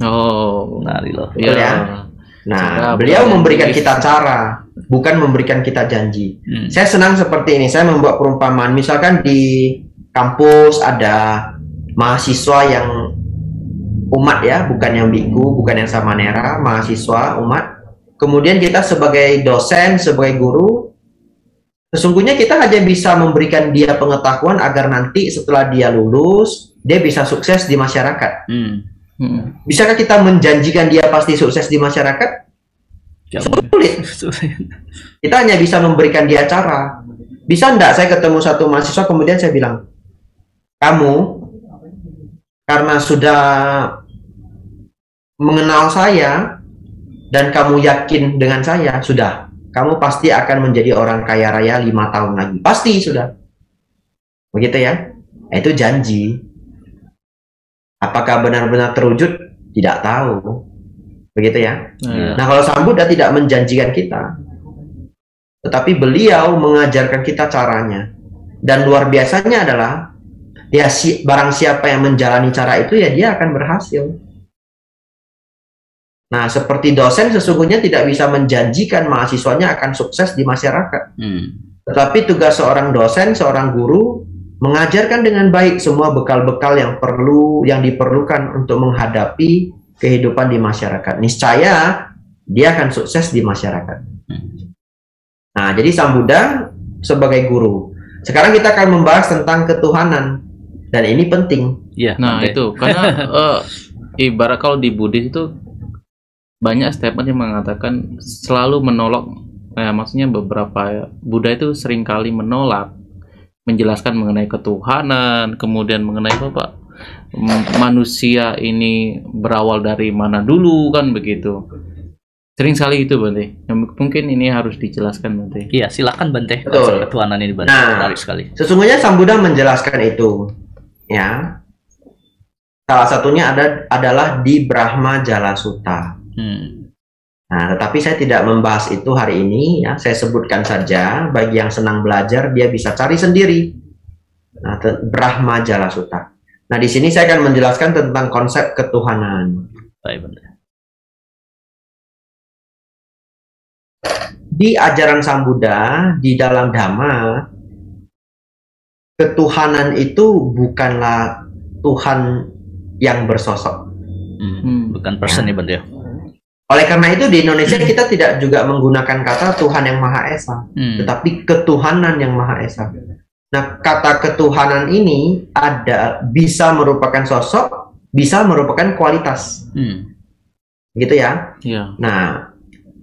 Oh, Menarik loh. Betul ya? Nah, beliau memberikan kita cara, bukan memberikan kita janji. Saya senang seperti ini. Saya membuat perumpamaan. Misalkan di kampus ada mahasiswa yang umat ya, bukan yang biku, bukan yang samanera, mahasiswa umat. Kemudian kita sebagai dosen, sebagai guru, sesungguhnya kita hanya bisa memberikan dia pengetahuan agar nanti setelah dia lulus, dia bisa sukses di masyarakat. Bisakah kita menjanjikan dia pasti sukses di masyarakat? Sulit. Kita hanya bisa memberikan dia cara. Bisa enggak saya ketemu satu mahasiswa kemudian saya bilang, kamu karena sudah mengenal saya dan kamu yakin dengan saya, sudah, kamu pasti akan menjadi orang kaya raya 5 tahun lagi. Pasti sudah. Begitu ya? Itu janji. Apakah benar-benar terwujud? Tidak tahu. Begitu ya? Nah, kalau Sang Buddha tidak menjanjikan kita, tetapi beliau mengajarkan kita caranya. Dan luar biasanya adalah, ya barang siapa yang menjalani cara itu, ya dia akan berhasil. Nah, seperti dosen sesungguhnya tidak bisa menjanjikan mahasiswanya akan sukses di masyarakat. Tetapi tugas seorang dosen, seorang guru, mengajarkan dengan baik semua bekal-bekal yang diperlukan untuk menghadapi kehidupan di masyarakat. Niscaya dia akan sukses di masyarakat. Nah, jadi Sang Buddha sebagai guru. Sekarang kita akan membahas tentang ketuhanan, dan ini penting. Ya, nah itu karena ibarat kalau di Buddhis itu banyak statement yang mengatakan selalu menolak, maksudnya beberapa Buddha itu seringkali menolak menjelaskan mengenai ketuhanan, kemudian mengenai apa manusia ini berawal dari mana dulu, kan begitu. Sering sekali itu Bante. Mungkin ini harus dijelaskan Bante. Iya, silakan Bante. Betul. Ketuhanan ini Bante. Nah, menarik sekali. Sesungguhnya Sang Buddha menjelaskan itu, ya. Salah satunya adalah di Brahma Jala Sutta. Nah, tetapi saya tidak membahas itu hari ini, ya. Saya sebutkan saja, bagi yang senang belajar, dia bisa cari sendiri. Nah, Brahma Jala Sutta. Nah, di sini saya akan menjelaskan tentang konsep ketuhanan. Baik, Bante. Di ajaran Sang Buddha, di dalam Dhamma, ketuhanan itu bukanlah Tuhan yang bersosok. Bukan person ya Bante. Oleh karena itu di Indonesia kita tidak juga menggunakan kata Tuhan yang Maha Esa, tetapi ketuhanan yang Maha Esa. Nah, kata ketuhanan ini bisa merupakan sosok, bisa merupakan kualitas. Gitu ya? Yeah. Nah,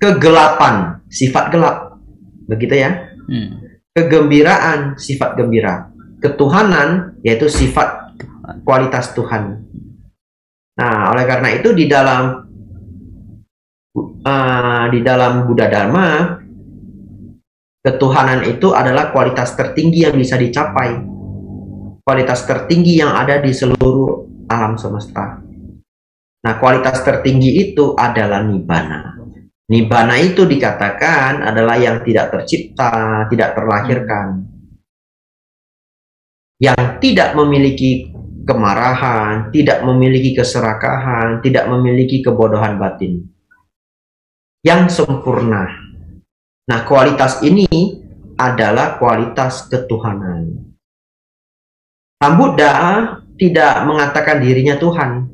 kegelapan, sifat gelap. Begitu ya? Kegembiraan, sifat gembira. Ketuhanan, yaitu sifat kualitas Tuhan. Nah, oleh karena itu di dalam Buddha Dharma, ketuhanan itu adalah kualitas tertinggi yang bisa dicapai, kualitas tertinggi yang ada di seluruh alam semesta. Nah, kualitas tertinggi itu adalah nibbana. Nibbana itu dikatakan adalah yang tidak tercipta, tidak terlahirkan, yang tidak memiliki kemarahan, tidak memiliki keserakahan, tidak memiliki kebodohan batin, yang sempurna. Nah, kualitas ini adalah kualitas ketuhanan. Sang Buddha tidak mengatakan dirinya Tuhan,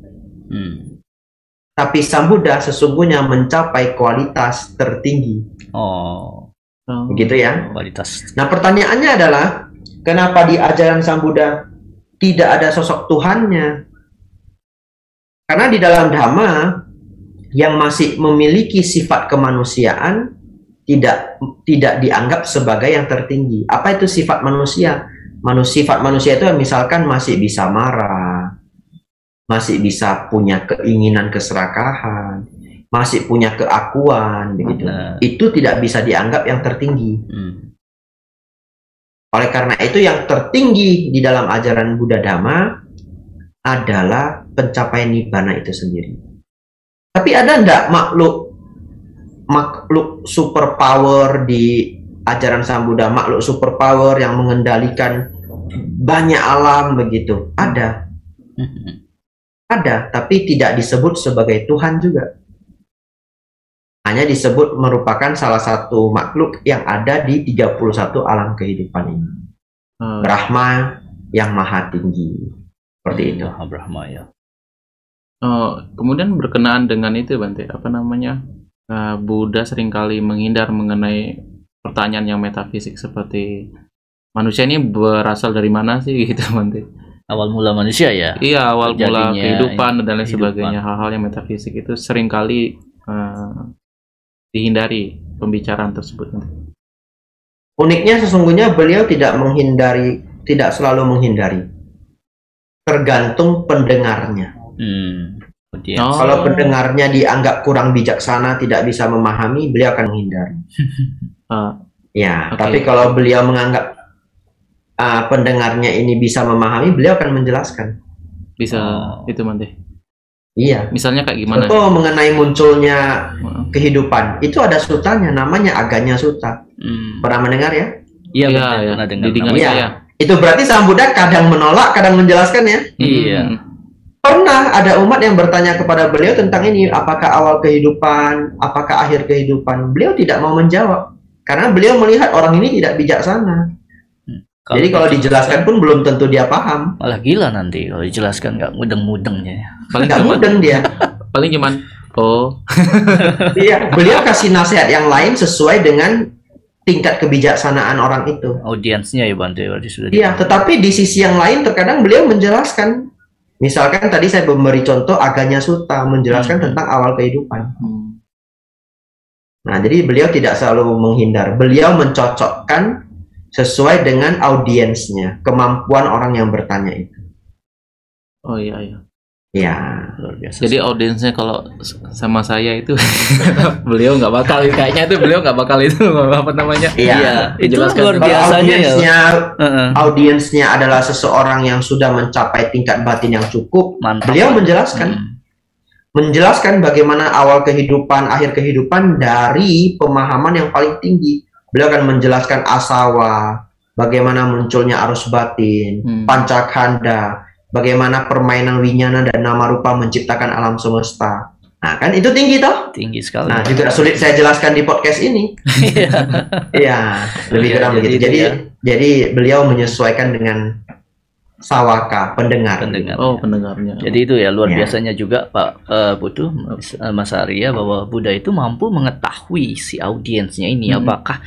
tapi Sang Buddha sesungguhnya mencapai kualitas tertinggi. Begitu ya? Kualitas. Nah, pertanyaannya adalah, kenapa di ajaran Sang Buddha tidak ada sosok Tuhannya? Karena di dalam Dhamma yang masih memiliki sifat kemanusiaan tidak dianggap sebagai yang tertinggi. Apa itu sifat manusia? Sifat manusia itu misalkan masih bisa marah, masih bisa punya keinginan keserakahan, masih punya keakuan, begitu. Itu tidak bisa dianggap yang tertinggi. Oleh karena itu yang tertinggi di dalam ajaran Buddha Dhamma adalah pencapaian Nibbana itu sendiri. Tapi ada enggak makhluk superpower di ajaran Sang Buddha, makhluk superpower yang mengendalikan banyak alam begitu? Ada. Ada, tapi tidak disebut sebagai Tuhan juga. Hanya disebut merupakan salah satu makhluk yang ada di 31 alam kehidupan ini. Brahma yang maha tinggi. Seperti itu. Brahma ya. Kemudian berkenaan dengan itu Bante, apa namanya? Buddha seringkali menghindar mengenai pertanyaan yang metafisik seperti manusia ini berasal dari mana sih gitu Bante. Awal mula manusia ya. Iya, awal mula kehidupan dan lain kehidupan. sebagainya. Hal-hal yang metafisik itu seringkali dihindari pembicaraan tersebut. Uniknya sesungguhnya beliau tidak selalu menghindari. Tergantung pendengarnya. Kalau pendengarnya dianggap kurang bijaksana, tidak bisa memahami, beliau akan menghindari. Tapi kalau beliau menganggap pendengarnya ini bisa memahami, beliau akan menjelaskan. Bisa itu Bante. Iya. Misalnya kayak gimana? Contoh mengenai munculnya kehidupan, itu ada sutanya, namanya Aganya Sutta. Pernah mendengar ya? Iya, pernah dengar. Iya. Itu berarti Sang Buddha kadang menolak, kadang menjelaskan ya? Iya. Pernah ada umat yang bertanya kepada beliau tentang ini, apakah awal kehidupan, apakah akhir kehidupan. Beliau tidak mau menjawab, karena beliau melihat orang ini tidak bijaksana. Jadi kalau dijelaskan pun belum tentu dia paham. Malah gila nanti kalau dijelaskan, nggak mudeng-mudengnya. Paling nggak mudeng dia. Paling cuman Iya, beliau kasih nasihat yang lain sesuai dengan tingkat kebijaksanaan orang itu. Audiensnya ya Bante, berarti sudah. Iya, tetapi di sisi yang lain terkadang beliau menjelaskan. Misalkan tadi saya memberi contoh Aganya Sutta menjelaskan tentang awal kehidupan. Nah, jadi beliau tidak selalu menghindar. Beliau mencocokkan sesuai dengan audiensnya, kemampuan orang yang bertanya itu. Oh iya. Ya, luar biasa. Jadi audiensnya kalau sama saya itu beliau nggak bakal, kayaknya itu beliau nggak bakal itu apa namanya? Iya, itu jelaskan. luar biasanya ya. Audiensnya adalah seseorang yang sudah mencapai tingkat batin yang cukup. Mantap. Beliau menjelaskan bagaimana awal kehidupan, akhir kehidupan dari pemahaman yang paling tinggi. Beliau akan menjelaskan asawa, bagaimana munculnya arus batin, pancakanda, bagaimana permainan winyana dan nama rupa menciptakan alam semesta. Nah, kan itu tinggi toh? Tinggi sekali. Nah, juga sulit saya jelaskan di podcast ini. Iya, lebih kurang begitu. Jadi beliau menyesuaikan dengan sawaka, pendengar. Oh, pendengarnya. Jadi itu ya luar biasanya juga Pak Putu, Mas Arya, bahwa Buddha itu mampu mengetahui si audiensnya ini apakah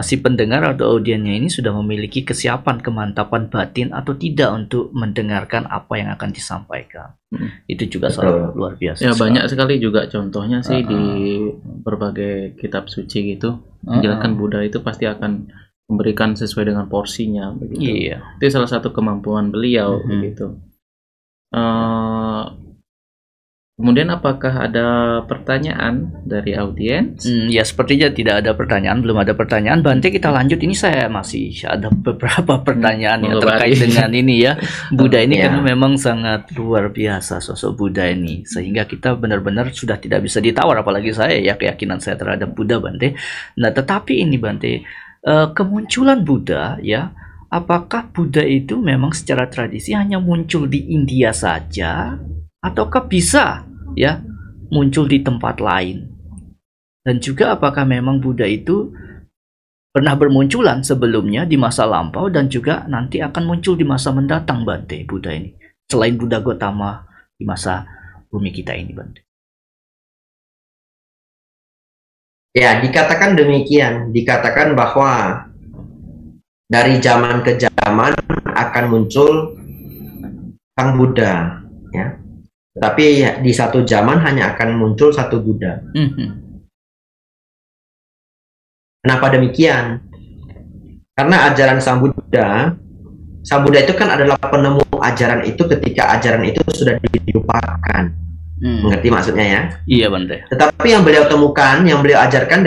si pendengar atau audiensnya ini sudah memiliki kesiapan, kemantapan batin atau tidak untuk mendengarkan apa yang akan disampaikan. Itu juga sangat luar biasa. Ya, banyak sekali juga contohnya sih di berbagai kitab suci gitu. Menjelaskan Buddha itu pasti akan memberikan sesuai dengan porsinya begitu. Iya. Itu salah satu kemampuan beliau begitu. Kemudian apakah ada pertanyaan dari audiens? Ya sepertinya tidak ada pertanyaan, belum ada pertanyaan. Bante, kita lanjut. Ini saya masih ada beberapa pertanyaan ya terkait dengan ini ya. Buddha ini karena memang sangat luar biasa sosok Buddha ini, sehingga kita benar-benar sudah tidak bisa ditawar, apalagi saya ya, keyakinan saya terhadap Buddha, Bante. Nah, tetapi ini Bante, kemunculan Buddha ya, apakah Buddha itu memang secara tradisi hanya muncul di India saja, ataukah bisa ya muncul di tempat lain? Dan juga apakah memang Buddha itu pernah bermunculan sebelumnya di masa lampau dan juga nanti akan muncul di masa mendatang, Bante, Buddha ini, selain Buddha Gotama di masa bumi kita ini, Bante? Ya, dikatakan demikian. Dikatakan bahwa dari zaman ke zaman akan muncul Sang Buddha, ya. Tapi di satu zaman hanya akan muncul satu Buddha. Kenapa demikian? Karena ajaran Sang Buddha itu kan adalah penemu ajaran itu ketika ajaran itu sudah dilupakan. Mengerti maksudnya ya? Iya, Bante. Tetapi yang beliau temukan, yang beliau ajarkan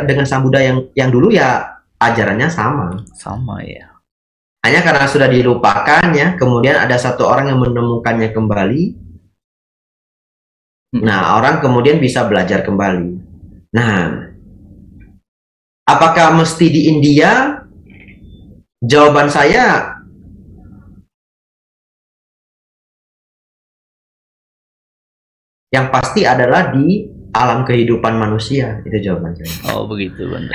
dengan Sang Buddha yang dulu ya ajarannya sama. Sama ya. Hanya karena sudah dilupakan ya, kemudian ada satu orang yang menemukannya kembali. Nah, orang kemudian bisa belajar kembali. Nah, apakah mesti di India? Jawaban saya, yang pasti adalah di alam kehidupan manusia. Itu jawaban saya. Oh begitu Bante.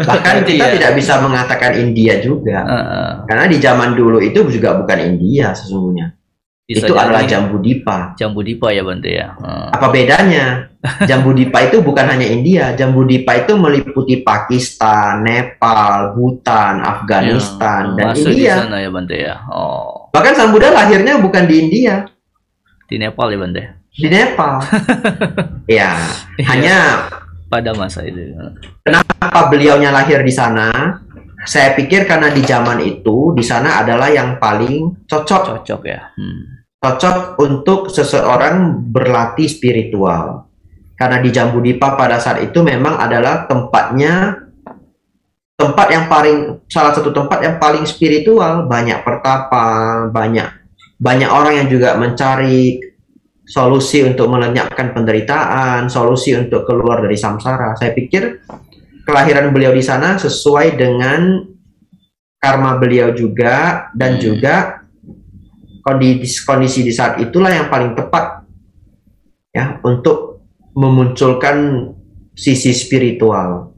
Bahkan kita tidak bisa mengatakan India juga. Karena di zaman dulu itu juga bukan India sesungguhnya. Bisa itu jadi adalah Jambudipa. Jambudipa ya Bante ya. Apa bedanya? Jambudipa itu bukan hanya India. Jambudipa itu meliputi Pakistan, Nepal, Bhutan, Afghanistan, dan Masuk India. di sana ya Bante ya. Oh. Bahkan Sang Buddha lahirnya bukan di India, Di Nepal ya Bante. di Nepal. Ya, hanya Pada masa itu. kenapa beliaunya lahir di sana? Saya pikir karena di zaman itu di sana adalah yang paling cocok. Cocok ya. Cocok untuk seseorang berlatih spiritual. Karena di Jambudipa pada saat itu memang adalah tempat yang salah satu tempat yang paling spiritual, banyak pertapa, banyak orang yang juga mencari solusi untuk melenyapkan penderitaan, solusi untuk keluar dari samsara. Saya pikir kelahiran beliau di sana sesuai dengan karma beliau juga, dan juga kondisi di saat itulah yang paling tepat ya untuk memunculkan sisi spiritual.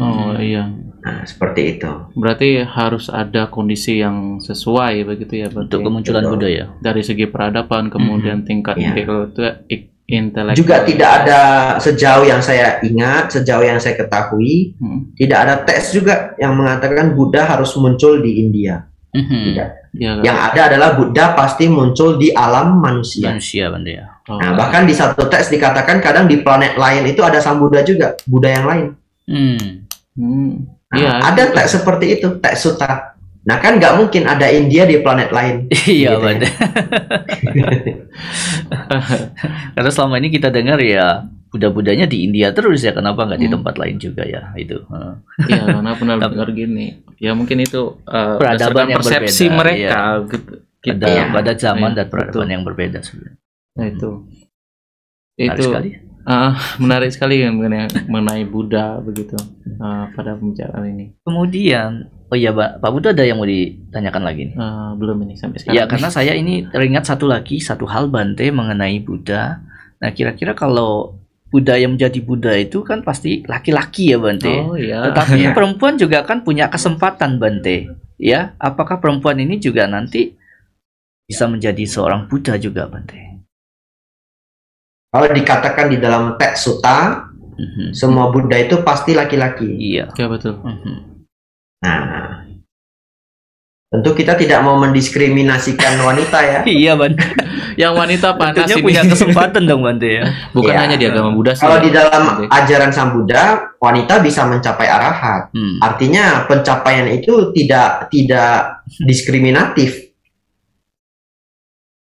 Oh iya. Nah, seperti itu. Berarti harus ada kondisi yang sesuai begitu ya, Bante? Untuk kemunculan budaya. Dari segi peradaban, kemudian tingkat intelektual. Juga tidak ada, sejauh yang saya ingat, sejauh yang saya ketahui, tidak ada teks juga yang mengatakan Buddha harus muncul di India. Tidak. Ya, Yang ada adalah Buddha pasti muncul di alam manusia. Manusia Bante ya. Nah, bahkan di satu teks dikatakan kadang di planet lain itu ada Sang Buddha juga, Buddha yang lain. Nah, ada teks seperti itu, teks sutra. Nah kan nggak mungkin ada India di planet lain. Iya gitu Bante. Karena selama ini kita dengar ya Buddha-Budanya di India terus ya, kenapa nggak di tempat lain juga ya itu. Iya, karena benar-benar gini. Ya mungkin itu peradaban yang persepsi berbeda, mereka gitu. Pada zaman dan peradaban betul. yang berbeda sebenarnya. Nah, itu Sekali. menarik sekali mengenai Buddha begitu pada pembicaraan ini. Kemudian, oh iya Pak Buddha, ada yang mau ditanyakan lagi nih? Belum ini sampai sekarang. Ya, karena saya ini teringat satu hal Bante mengenai Buddha. Nah, kira-kira kalau Buddha yang menjadi Buddha itu kan pasti laki-laki ya Bante. Oh iya. Tetapi perempuan juga kan punya kesempatan Bante. Ya, apakah perempuan ini juga nanti bisa menjadi seorang Buddha juga Bante? Kalau dikatakan di dalam teks sutta, semua Buddha itu pasti laki-laki. Iya. Ya betul. Nah, tentu kita tidak mau mendiskriminasikan wanita ya. Iya Bante. Yang wanita panas Tentunya ini punya kesempatan dong Bante ya. bukan Ya. hanya di agama Buddha sih. Kalau di dalam ajaran Sang Buddha, wanita bisa mencapai arahat. Artinya pencapaian itu tidak diskriminatif.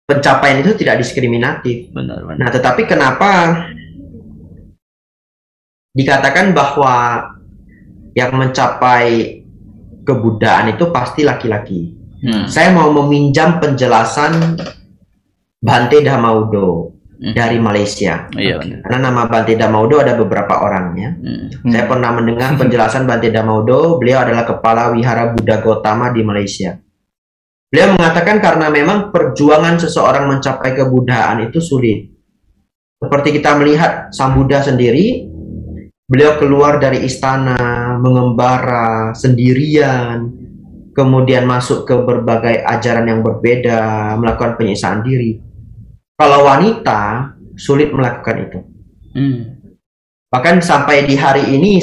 Pencapaian itu tidak diskriminatif. Benar. Nah, tetapi kenapa dikatakan bahwa yang mencapai kebuddhaan itu pasti laki-laki? Saya mau meminjam penjelasan Bhante Dhamma-Udo dari Malaysia. Iya Bante. Karena nama Bhante Dhamma-Udo ada beberapa orang ya. Saya pernah mendengar penjelasan Bhante Dhamma-Udo. Beliau adalah kepala wihara Buddha Gautama di Malaysia. Beliau mengatakan karena memang perjuangan seseorang mencapai kebuddhaan itu sulit. Seperti kita melihat Sang Buddha sendiri, beliau keluar dari istana, mengembara sendirian, kemudian masuk ke berbagai ajaran yang berbeda, melakukan penyiksaan diri. Kalau wanita, sulit melakukan itu. Bahkan sampai di hari ini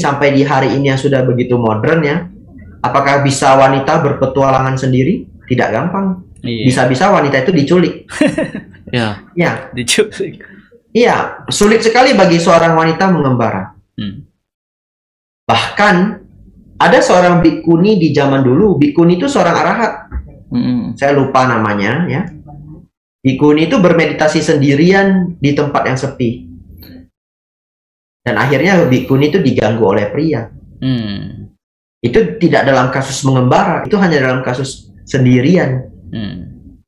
yang sudah begitu modern ya, apakah bisa wanita berpetualangan sendiri? Tidak gampang. Bisa-bisa wanita itu diculik. Ya. Diculik. Iya, sulit sekali bagi seorang wanita mengembara. Bahkan ada seorang bikuni di zaman dulu. Bikuni itu seorang arahat. Saya lupa namanya ya. Bikuni itu bermeditasi sendirian di tempat yang sepi. Dan akhirnya bikuni itu diganggu oleh pria. Itu tidak dalam kasus mengembara, itu hanya dalam kasus sendirian.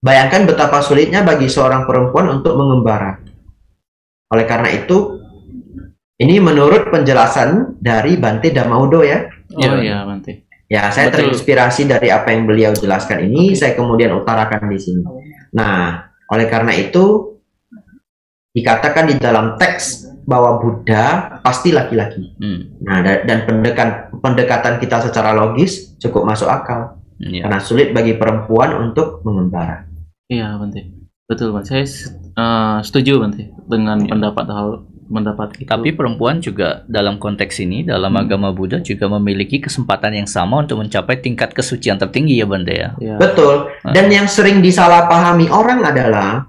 Bayangkan betapa sulitnya bagi seorang perempuan untuk mengembara. Oleh karena itu, ini menurut penjelasan dari Bante Dhamaudo ya. Oh iya, Bante. Ya, saya terinspirasi dari apa yang beliau jelaskan ini, saya kemudian utarakan di sini. Nah, oleh karena itu, dikatakan di dalam teks bahwa Buddha pasti laki-laki. Nah, dan pendekatan kita secara logis cukup masuk akal. Karena sulit bagi perempuan untuk mengembara. Iya, Bante. Betul, Bante. Saya setuju, Bante, dengan pendapat itu. Tapi perempuan juga dalam konteks ini, dalam agama Buddha juga memiliki kesempatan yang sama untuk mencapai tingkat kesucian tertinggi ya Bante ya. Betul. Dan yang sering disalahpahami orang adalah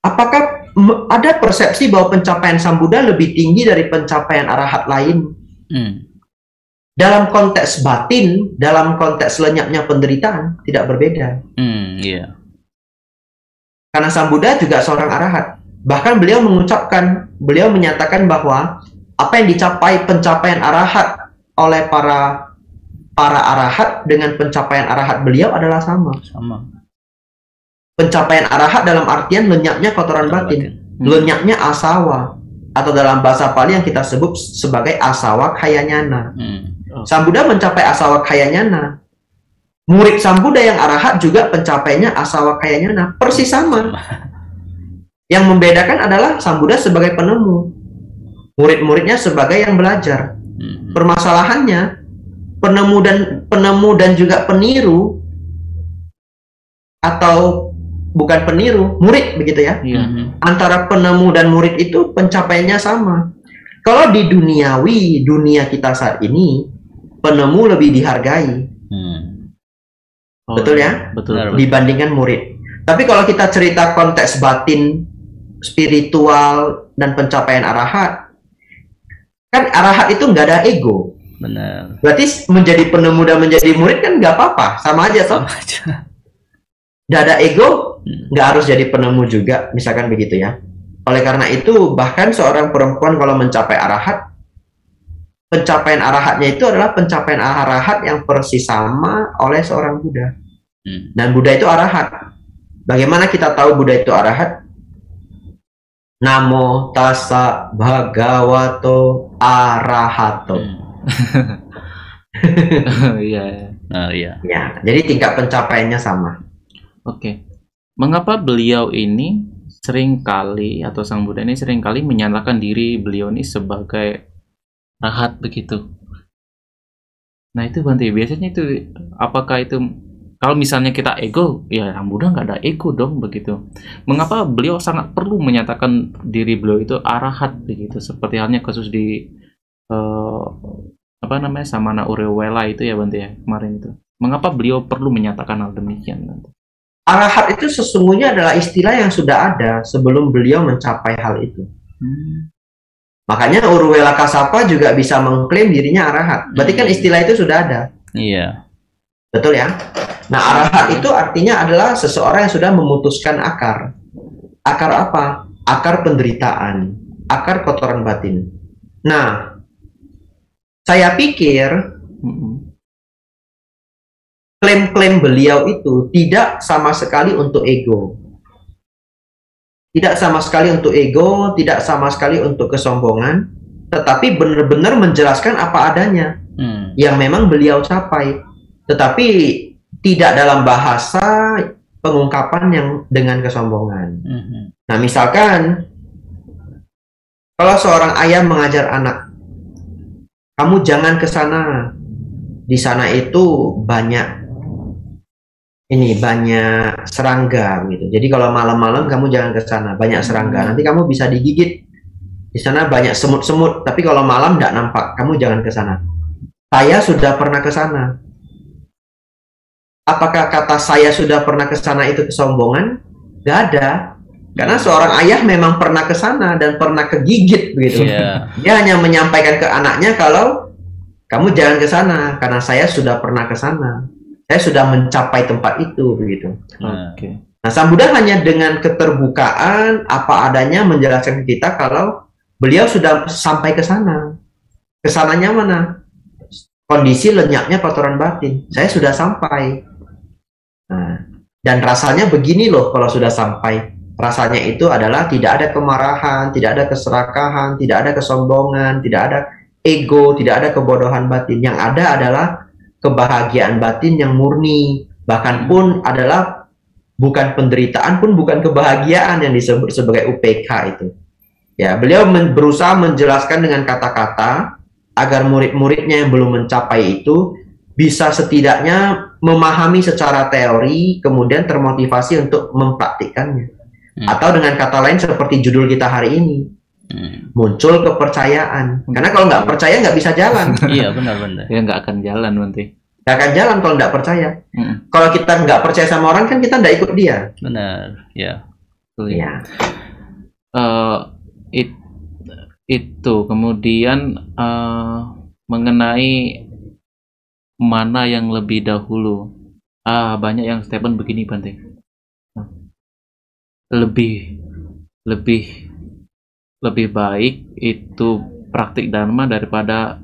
apakah ada persepsi bahwa pencapaian Sang Buddha lebih tinggi dari pencapaian arahat lain? Dalam konteks batin, dalam konteks lenyapnya penderitaan tidak berbeda. Karena Sang Buddha juga seorang arahat. Bahkan beliau menyatakan bahwa apa yang dicapai pencapaian arahat oleh para arahat dengan pencapaian arahat beliau adalah sama. Pencapaian arahat dalam artian lenyapnya kotoran batin, lenyapnya asawa, atau dalam bahasa Pali yang kita sebut sebagai asawa kayanyana. Sang Buddha mencapai asawa kayanyana. Murid Sang Buddha yang arahat juga pencapaiannya asawa kayanyana, persis sama. Yang membedakan adalah Sang Buddha sebagai penemu, murid-muridnya sebagai yang belajar. Permasalahannya, penemu dan juga peniru, atau bukan peniru, murid begitu ya. Antara penemu dan murid itu pencapaiannya sama. Kalau di dunia kita saat ini, penemu lebih dihargai. Betul ya? Betul. Dibandingkan murid. Tapi kalau kita cerita konteks batin, spiritual, dan pencapaian arahat, kan arahat itu nggak ada ego. Benar. Berarti menjadi penemu dan menjadi murid kan nggak apa-apa, sama aja toh. Nggak ada ego, nggak harus jadi penemu juga, misalkan begitu ya. Oleh karena itu, bahkan seorang perempuan kalau mencapai arahat, pencapaian arahatnya itu adalah pencapaian arahat yang persis sama oleh seorang Buddha. Dan Buddha itu arahat. Bagaimana kita tahu Buddha itu arahat? Namo tassa bhagavato arahato. Iya. Jadi tingkat pencapaiannya sama. Oke. Mengapa beliau ini seringkali, atau Sang Buddha ini seringkali menyatakan diri beliau ini sebagai arahat begitu? Nah itu Bante, biasanya itu apakah itu, kalau misalnya kita ego, ya Sang Buddha nggak ada ego dong begitu. Mengapa beliau sangat perlu menyatakan diri beliau itu arahat begitu? Seperti halnya kasus di Samana Urewela itu ya Bante ya, kemarin itu. Mengapa beliau perlu menyatakan hal demikian Bante? Arahat itu sesungguhnya adalah istilah yang sudah ada sebelum beliau mencapai hal itu. Makanya Urwela Kasapa juga bisa mengklaim dirinya arahat. Berarti kan istilah itu sudah ada. Iya. Betul ya? Nah, arahat itu artinya adalah seseorang yang sudah memutuskan akar. Akar apa? Akar penderitaan, akar kotoran batin. Nah, saya pikir klaim-klaim beliau itu tidak sama sekali untuk ego. Tidak sama sekali untuk ego, tidak sama sekali untuk kesombongan, tetapi benar-benar menjelaskan apa adanya yang memang beliau capai. Tetapi tidak dalam bahasa pengungkapan yang dengan kesombongan. Nah, misalkan kalau seorang ayah mengajar anak, kamu jangan ke sana. Di sana itu banyak serangga gitu. Jadi kalau malam-malam kamu jangan ke sana, banyak serangga. Nanti kamu bisa digigit. Di sana banyak semut-semut, tapi kalau malam tidak nampak, kamu jangan ke sana. Saya sudah pernah ke sana. Apakah kata saya sudah pernah ke sana itu kesombongan? Gak ada. Karena seorang ayah memang pernah ke sana dan pernah kegigit begitu. Dia hanya menyampaikan ke anaknya kalau kamu jangan ke sana karena saya sudah pernah ke sana. Saya sudah mencapai tempat itu begitu. Nah, Sang Buddha hanya dengan keterbukaan apa adanya menjelaskan ke kita kalau beliau sudah sampai ke sana. Kesananya mana? kondisi lenyapnya kotoran batin. Saya sudah sampai. Nah, dan rasanya begini loh kalau sudah sampai. Rasanya itu adalah tidak ada kemarahan, tidak ada keserakahan, tidak ada kesombongan, tidak ada ego, tidak ada kebodohan batin. Yang ada adalah kebahagiaan batin yang murni. Bahkan pun adalah bukan penderitaan pun bukan kebahagiaan yang disebut sebagai UPK itu. Ya, beliau berusaha menjelaskan dengan kata-kata agar murid-muridnya yang belum mencapai itu bisa setidaknya memahami secara teori, kemudian termotivasi untuk mempraktikkannya. Atau dengan kata lain seperti judul kita hari ini, muncul kepercayaan. Karena kalau nggak percaya nggak bisa jalan. Iya, benar-benar. Ya nggak akan jalan nanti. Nggak akan jalan kalau nggak percaya. Kalau kita nggak percaya sama orang kan kita nggak ikut dia. Benar, ya. Ya. Itu kemudian mengenai mana yang lebih dahulu. Banyak yang statement begini, Bante. Lebih baik itu praktik dharma daripada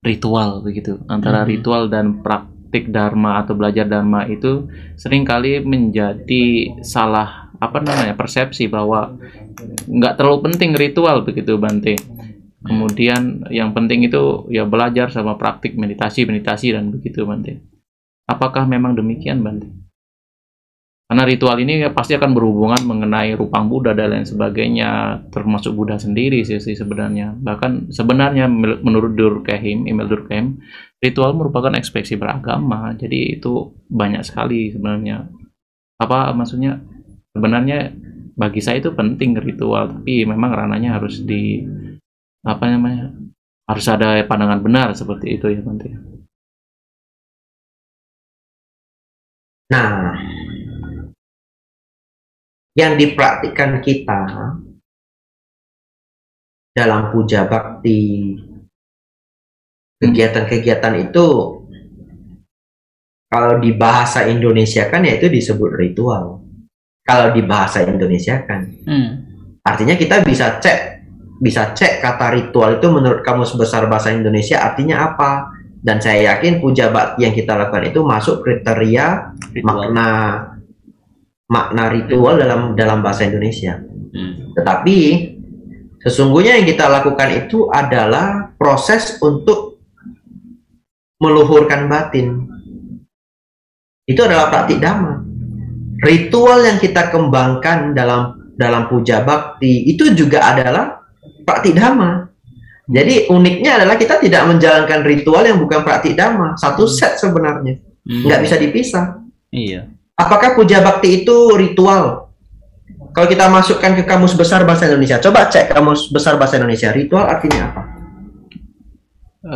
ritual begitu. Antara ritual dan praktik dharma atau belajar dharma itu seringkali menjadi salah persepsi bahwa nggak terlalu penting ritual begitu, Bante. Kemudian yang penting itu ya belajar sama praktik meditasi dan begitu, Bante. Apakah memang demikian, Bante? Karena ritual ini pasti akan berhubungan mengenai rupang Buddha dan lain sebagainya, termasuk Buddha sendiri sih sebenarnya. Bahkan sebenarnya menurut Emil Durkheim, ritual merupakan ekspresi beragama. Jadi itu banyak sekali sebenarnya. Maksudnya sebenarnya bagi saya itu penting ritual, tapi memang ranahnya harus harus ada pandangan benar seperti itu ya, Bante. Nah, yang dipraktikkan kita dalam puja bakti, kegiatan-kegiatan itu kalau di bahasa Indonesia kan yaitu disebut ritual. Kalau di bahasa Indonesia kan, artinya kita bisa cek kata ritual itu menurut Kamus Besar Bahasa Indonesia artinya apa. Dan saya yakin puja bakti yang kita lakukan itu masuk kriteria makna ritual dalam bahasa Indonesia. Tetapi sesungguhnya yang kita lakukan itu adalah proses untuk meluhurkan batin. Itu adalah praktik dhamma. Ritual yang kita kembangkan dalam puja bakti itu juga adalah praktik dhamma. Jadi uniknya adalah kita tidak menjalankan ritual yang bukan praktik dhamma. Satu set sebenarnya, nggak bisa dipisah. Iya. Apakah puja bakti itu ritual? Kalau kita masukkan ke Kamus Besar Bahasa Indonesia, coba cek Kamus Besar Bahasa Indonesia, ritual artinya apa?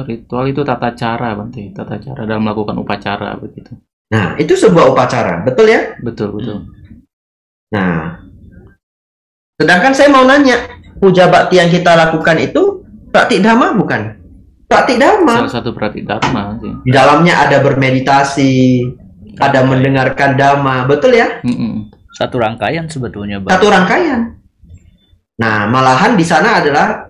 Ritual itu tata cara, Bante. Tata cara dalam melakukan upacara begitu. Nah, itu sebuah upacara, betul ya? Betul. Nah, sedangkan saya mau nanya, puja bakti yang kita lakukan itu praktik dhamma bukan? Praktik dhamma. Salah satu praktik dhamma sih. Di dalamnya ada bermeditasi, ada mendengarkan dhamma, betul ya? Satu rangkaian sebetulnya, Bang. Satu rangkaian. Nah, malahan di sana adalah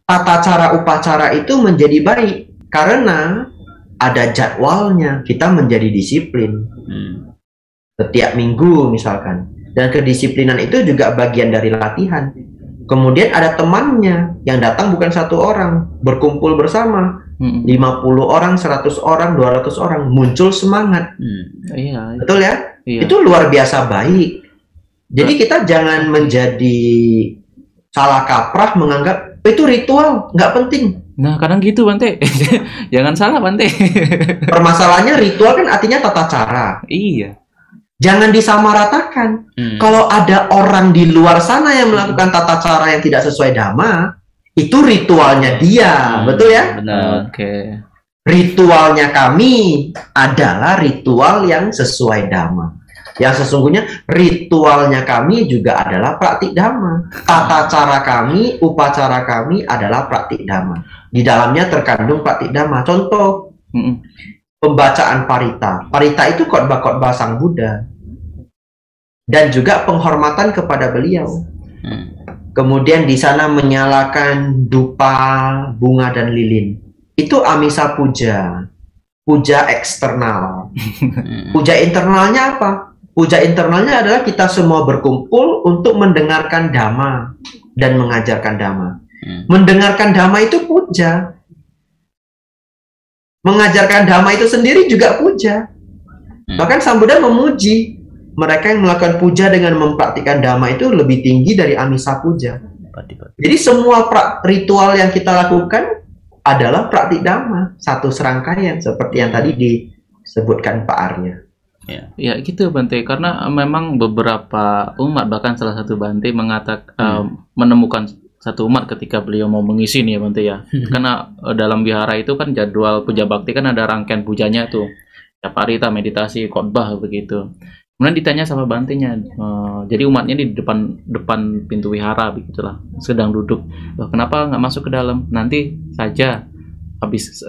tata cara upacara itu menjadi baik karena ada jadwalnya. Kita menjadi disiplin. Setiap minggu misalkan. Dan kedisiplinan itu juga bagian dari latihan. Kemudian ada temannya yang datang bukan satu orang, berkumpul bersama. 50 orang, 100 orang, 200 orang, muncul semangat. Iya. Betul ya? Iya. Itu luar biasa baik. Jadi kita jangan menjadi salah kaprah menganggap itu ritual, nggak penting. Nah, kadang gitu, Bante. Jangan salah, Bante. Permasalahannya ritual kan artinya tata cara. Iya. Jangan disamaratakan. Kalau ada orang di luar sana yang melakukan tata cara yang tidak sesuai dhamma, itu ritualnya dia, betul ya? Benar. Oke. Ritualnya kami adalah ritual yang sesuai dhamma. Yang sesungguhnya ritualnya kami juga adalah praktik dhamma. Tata cara kami, upacara kami adalah praktik dhamma. Di dalamnya terkandung praktik dhamma. Contoh, pembacaan parita. Parita itu khotbah-khotbah Sang Buddha. Dan juga penghormatan kepada beliau. Kemudian di sana menyalakan dupa, bunga dan lilin. itu amisa puja, puja eksternal. Puja internalnya apa? Puja internalnya adalah kita semua berkumpul untuk mendengarkan dhamma dan mengajarkan dhamma. Mendengarkan dhamma itu puja. Mengajarkan dhamma itu sendiri juga puja. Bahkan Sang Buddha memuji mereka yang melakukan puja dengan mempraktikkan dhamma itu lebih tinggi dari amisa puja. Jadi semua ritual yang kita lakukan adalah praktik dhamma, satu serangkaian seperti yang tadi disebutkan Pak Arya. Ya gitu Bante, karena memang beberapa umat, bahkan salah satu Bante mengatakan menemukan satu umat ketika beliau mau mengisi nih ya Bante ya. Karena dalam wihara itu kan jadwal puja bakti kan ada rangkaian pujanya tuh. Tiap hari kita meditasi, khotbah begitu. Kemudian ditanya sama Bantenya, jadi umatnya di depan pintu wihara begitulah, sedang duduk. Kenapa nggak masuk ke dalam? Nanti saja habis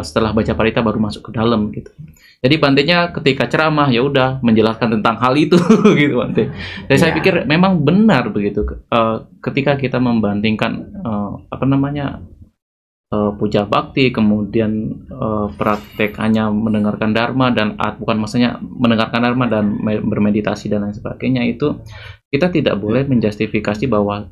setelah baca parita baru masuk ke dalam gitu. Jadi Bantenya ketika ceramah ya udah menjelaskan tentang hal itu gitu Bante. Dan saya pikir memang benar begitu. Ketika kita membandingkan puja bakti, kemudian praktek hanya mendengarkan dharma dan bukan maksudnya mendengarkan dharma dan bermeditasi dan lain sebagainya, itu kita tidak boleh menjustifikasi bahwa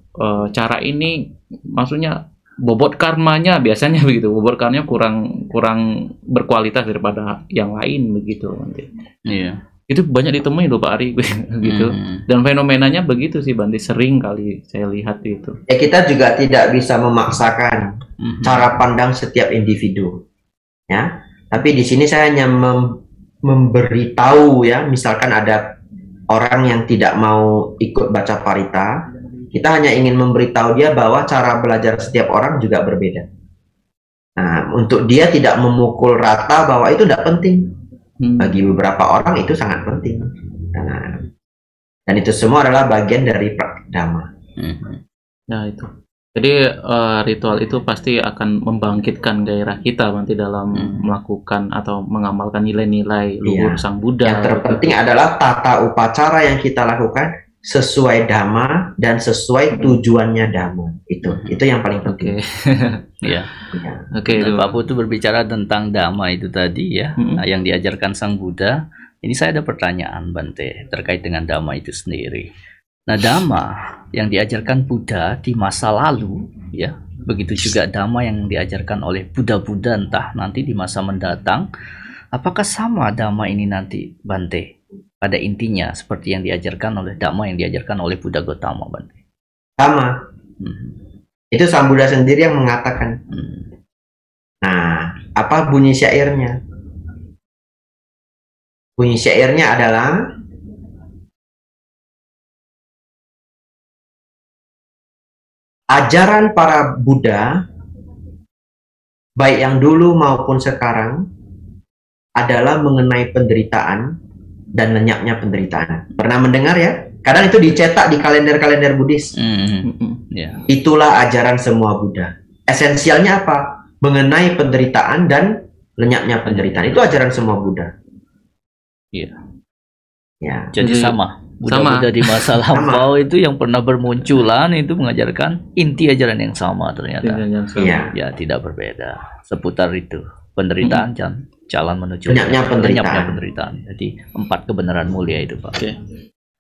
cara ini maksudnya bobot karmanya biasanya begitu, bobot karmanya kurang berkualitas daripada yang lain begitu Bante. Iya. Itu banyak ditemui loh Pak Ari gitu. Dan fenomenanya begitu sih Bante, sering kali saya lihat itu. Ya kita juga tidak bisa memaksakan cara pandang setiap individu. Ya. Tapi di sini saya hanya memberitahu ya, misalkan ada orang yang tidak mau ikut baca parita, kita hanya ingin memberitahu dia bahwa cara belajar setiap orang juga berbeda. Nah, untuk dia tidak memukul rata bahwa itu tidak penting. Bagi beberapa orang itu sangat penting. Nah, dan itu semua adalah bagian dari praktik dhamma. Ya itu. Jadi ritual itu pasti akan membangkitkan gairah kita nanti dalam melakukan atau mengamalkan nilai-nilai luhur Sang Buddha. Yang terpenting adalah tata upacara yang kita lakukan sesuai dhamma dan sesuai tujuannya dhamma. Itu yang paling penting. Oke, Pak Putu berbicara tentang dhamma itu tadi ya, yang diajarkan Sang Buddha. Ini saya ada pertanyaan Bante terkait dengan dhamma itu sendiri. Nah, dhamma yang diajarkan Buddha di masa lalu ya, begitu juga dhamma yang diajarkan oleh Buddha-Buddha entah nanti di masa mendatang, apakah sama dhamma ini nanti Bante? Pada intinya seperti yang diajarkan oleh dhamma yang diajarkan oleh Buddha Gautama Bante. Sama. Itu Sang Buddha sendiri yang mengatakan. Nah, apa bunyi syairnya? Bunyi syairnya adalah ajaran para Buddha baik yang dulu maupun sekarang adalah mengenai penderitaan dan lenyapnya penderitaan. Pernah mendengar ya? Kadang itu dicetak di kalender-kalender Buddhis. Itulah ajaran semua Buddha. Esensialnya apa? Mengenai penderitaan dan lenyapnya penderitaan. Itu ajaran semua Buddha. Jadi sama. Buddha-Buddha di masa lampau itu yang pernah bermunculan itu mengajarkan inti ajaran yang sama ternyata. Ya, tidak berbeda. Seputar itu. Penderitaan jalan menuju lenyapnya penderitaan. Jadi 4 kebenaran mulia itu Pak.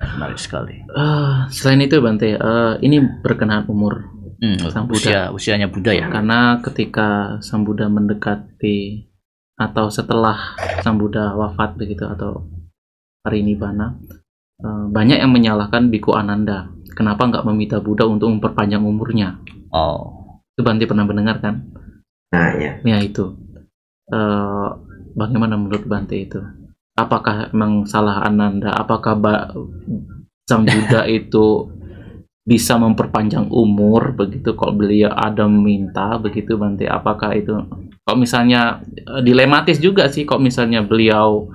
Menarik sekali. Selain itu Bante, ini berkenaan umur Sang Buddha. Usianya Buddha ya. Karena ketika Sang Buddha mendekati atau setelah Sang Buddha wafat begitu atau parinibbana, banyak yang menyalahkan Biku Ananda. Kenapa nggak meminta Buddha untuk memperpanjang umurnya? Itu Bante pernah mendengar kan? Nah ya itu. Bagaimana menurut Bante itu? Apakah memang salah Ananda? Apakah Sang Buddha itu bisa memperpanjang umur begitu kalau beliau ada meminta begitu Bante? Apakah itu kalau misalnya dilematis juga sih kalau misalnya beliau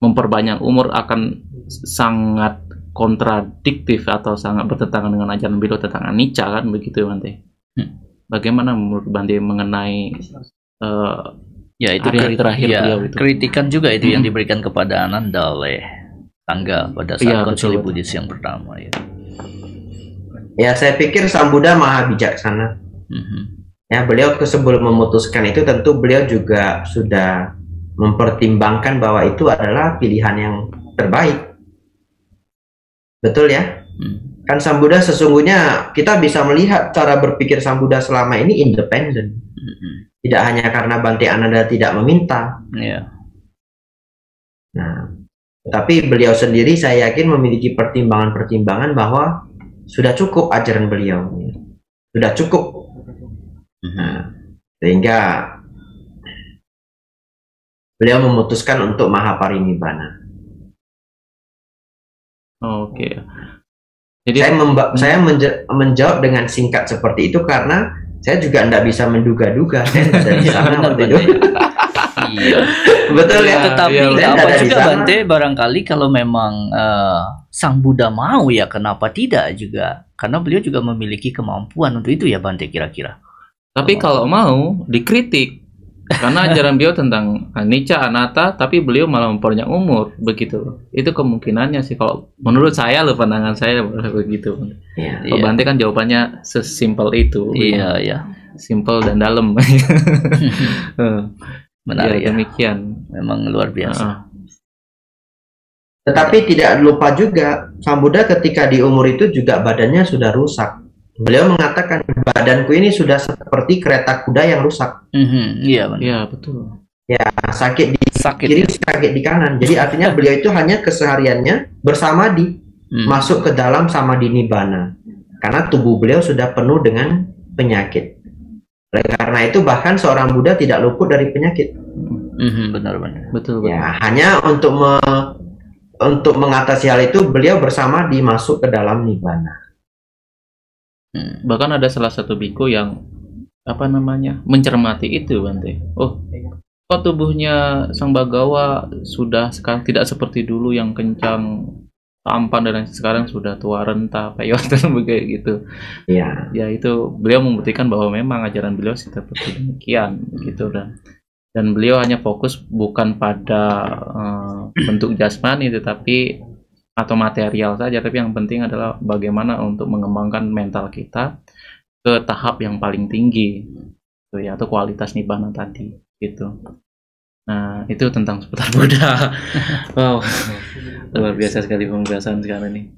memperbanyak umur akan sangat kontradiktif atau sangat bertentangan dengan ajaran beliau tentang anicca kan begitu Bante? Bagaimana menurut Bante mengenai ya itu terakhir beliau itu. Kritikan juga itu yang diberikan kepada Ananda oleh Sangga pada saat konsili Buddhis yang pertama ya. Ya saya pikir Sang Buddha maha bijaksana. Ya, beliau sebelum memutuskan itu tentu beliau juga sudah mempertimbangkan bahwa itu adalah pilihan yang terbaik. Betul ya? Kan Sang Buddha sesungguhnya kita bisa melihat cara berpikir Sang Buddha selama ini independen. Tidak hanya karena Bante Ananda tidak meminta. Iya. Nah, tapi beliau sendiri saya yakin memiliki pertimbangan-pertimbangan bahwa sudah cukup ajaran beliau. Sudah cukup. Nah, sehingga beliau memutuskan untuk Mahaparinibbana. Oke. Jadi saya menjawab dengan singkat seperti itu karena saya juga tidak bisa menduga-duga. Saya tidak ada di sana waktu itu. Iya. Betul ya. Tetapi Saya apa ada di juga sana. Bante, barangkali kalau memang Sang Buddha mau ya kenapa tidak juga? Karena beliau juga memiliki kemampuan untuk itu ya Bante kira-kira. tapi kalau mau dikritik karena ajaran beliau tentang anicca anatta, tapi beliau malah memperpanjang umur begitu. Itu kemungkinannya sih kalau menurut saya loh, pandangan saya begitu. Ya. Kalau Bante kan jawabannya sesimpel itu. Iya, ya. Simple dan dalam. Menarik ya. Demikian. Memang luar biasa. Tetapi tidak lupa juga, Sang Buddha ketika di umur itu juga badannya sudah rusak. Beliau mengatakan badanku ini sudah seperti kereta kuda yang rusak. Iya, Bante. Iya, betul. Ya, sakit di Sakit. kiri, sakit di kanan. Jadi artinya beliau itu hanya kesehariannya bersamadi, masuk ke dalam samadhi nibbana. Karena tubuh beliau sudah penuh dengan penyakit. Oleh karena itu bahkan seorang Buddha tidak luput dari penyakit. Benar-benar. Betul. Ya, hanya untuk mengatasi hal itu beliau bersamadi masuk ke dalam nibbana. Bahkan ada salah satu biku yang mencermati itu, Bante. Oh, kok tubuhnya Sang Bagawa sudah sekarang tidak seperti dulu yang kencang, tampan, dan sekarang sudah tua renta, peyotan begitu. Ya. Ya, itu beliau membuktikan bahwa memang ajaran beliau seperti demikian gitu, dan beliau hanya fokus bukan pada bentuk jasmani tetapi atau material saja, tapi yang penting adalah bagaimana untuk mengembangkan mental kita ke tahap yang paling tinggi, gitu ya, atau kualitas nibbana tadi, gitu. Nah, itu tentang seputar Buddha. Wow, luar biasa sekali pembahasan sekarang ini.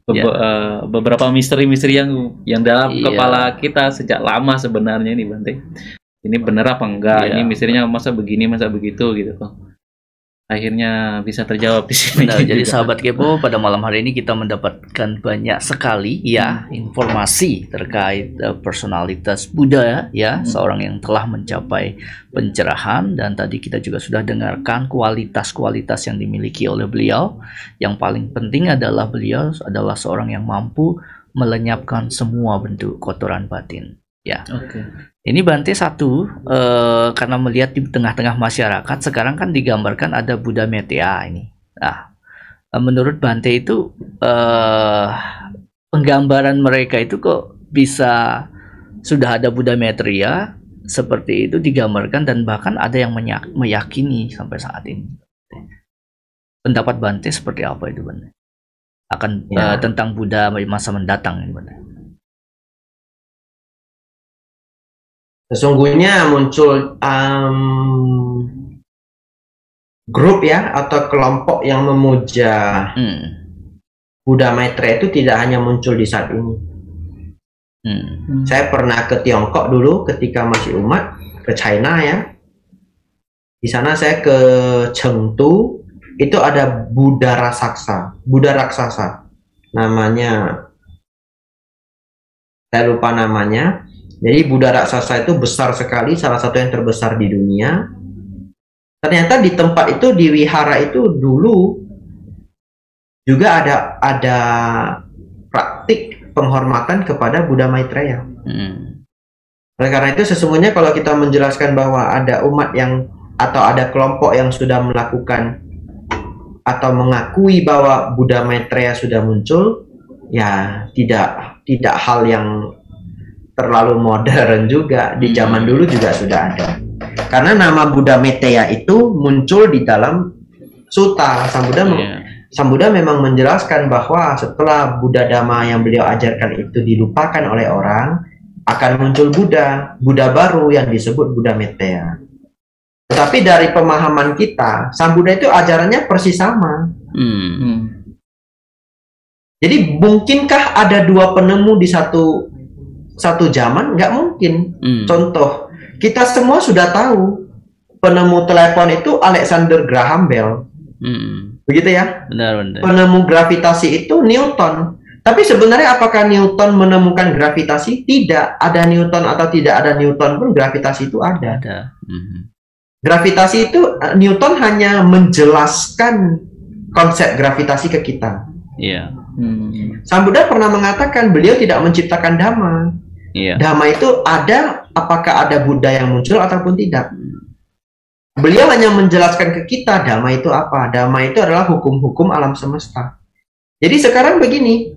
Beberapa misteri-misteri yang dalam kepala kita sejak lama sebenarnya ini, Bante. Ini benar apa enggak? Ini misterinya masa begini, masa begitu, gitu kok. Akhirnya bisa terjawab di sini. Benar, jadi sahabat kepo, pada malam hari ini kita mendapatkan banyak sekali informasi terkait personalitas Buddha ya, seorang yang telah mencapai pencerahan, dan tadi kita juga sudah dengarkan kualitas-kualitas yang dimiliki oleh beliau. Yang paling penting adalah beliau adalah seorang yang mampu melenyapkan semua bentuk kotoran batin. Ya. Oke. Ini Bante satu, karena melihat di tengah-tengah masyarakat sekarang kan digambarkan ada Buddha Metteyya ini. Nah, menurut Bante itu penggambaran mereka itu kok bisa sudah ada Buddha Maitreya seperti itu digambarkan, dan bahkan ada yang meyakini sampai saat ini. Pendapat Bante seperti apa itu, Bante? Akan tentang Buddha masa mendatang ini, Bante? Sesungguhnya muncul grup ya atau kelompok yang memuja Buddha Maitreya itu tidak hanya muncul di saat ini. Saya pernah ke Tiongkok dulu ketika masih umat, ke China ya. Di sana saya ke Chengdu, itu ada Buddha raksasa. Namanya saya lupa namanya. Jadi Buddha raksasa itu besar sekali, salah satu yang terbesar di dunia. Ternyata di tempat itu, di wihara itu dulu juga ada praktik penghormatan kepada Buddha Maitreya. Oleh karena itu sesungguhnya kalau kita menjelaskan bahwa ada umat yang atau ada kelompok yang sudah melakukan atau mengakui bahwa Buddha Maitreya sudah muncul, ya tidak hal yang terlalu modern juga. Di zaman dulu juga sudah ada. Karena nama Buddha Maitreya itu muncul di dalam sutta. Sang Buddha memang menjelaskan bahwa setelah Buddha Dhamma yang beliau ajarkan itu dilupakan oleh orang, akan muncul Buddha baru yang disebut Buddha Metteyya. Tetapi dari pemahaman kita, Sang Buddha itu ajarannya persis sama. Jadi mungkinkah ada dua penemu di satu zaman? Nggak mungkin. Contoh, kita semua sudah tahu penemu telepon itu Alexander Graham Bell. Begitu ya? Benar. Penemu gravitasi itu Newton. Tapi sebenarnya apakah Newton menemukan gravitasi? Tidak. Ada Newton atau tidak ada Newton pun gravitasi itu ada. Gravitasi itu Newton hanya menjelaskan konsep gravitasi ke kita. Iya. Sang Buddha pernah mengatakan beliau tidak menciptakan Dhamma. Iya. Dhamma itu ada, apakah ada Buddha yang muncul ataupun tidak. Beliau hanya menjelaskan ke kita Dhamma itu apa. Dhamma itu adalah hukum-hukum alam semesta. Jadi sekarang begini,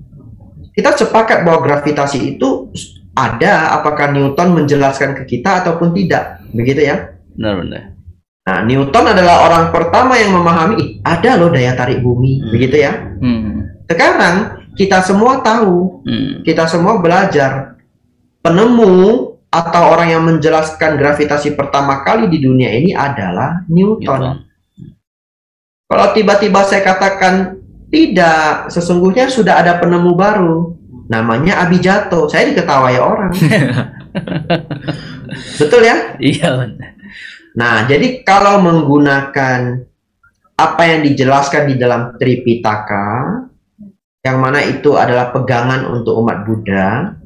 kita sepakat bahwa gravitasi itu ada, apakah Newton menjelaskan ke kita ataupun tidak. Begitu ya? Benar. Nah, Newton adalah orang pertama yang memahami, ada loh daya tarik bumi. Begitu ya? Sekarang, kita semua tahu, kita semua belajar. Penemu atau orang yang menjelaskan gravitasi pertama kali di dunia ini adalah Newton. Kalau tiba-tiba saya katakan, tidak, sesungguhnya sudah ada penemu baru. Namanya Abhijatto. Saya diketawai orang. Betul ya? Iya, benar. Nah, jadi kalau menggunakan apa yang dijelaskan di dalam Tripitaka, yang mana itu adalah pegangan untuk umat Buddha,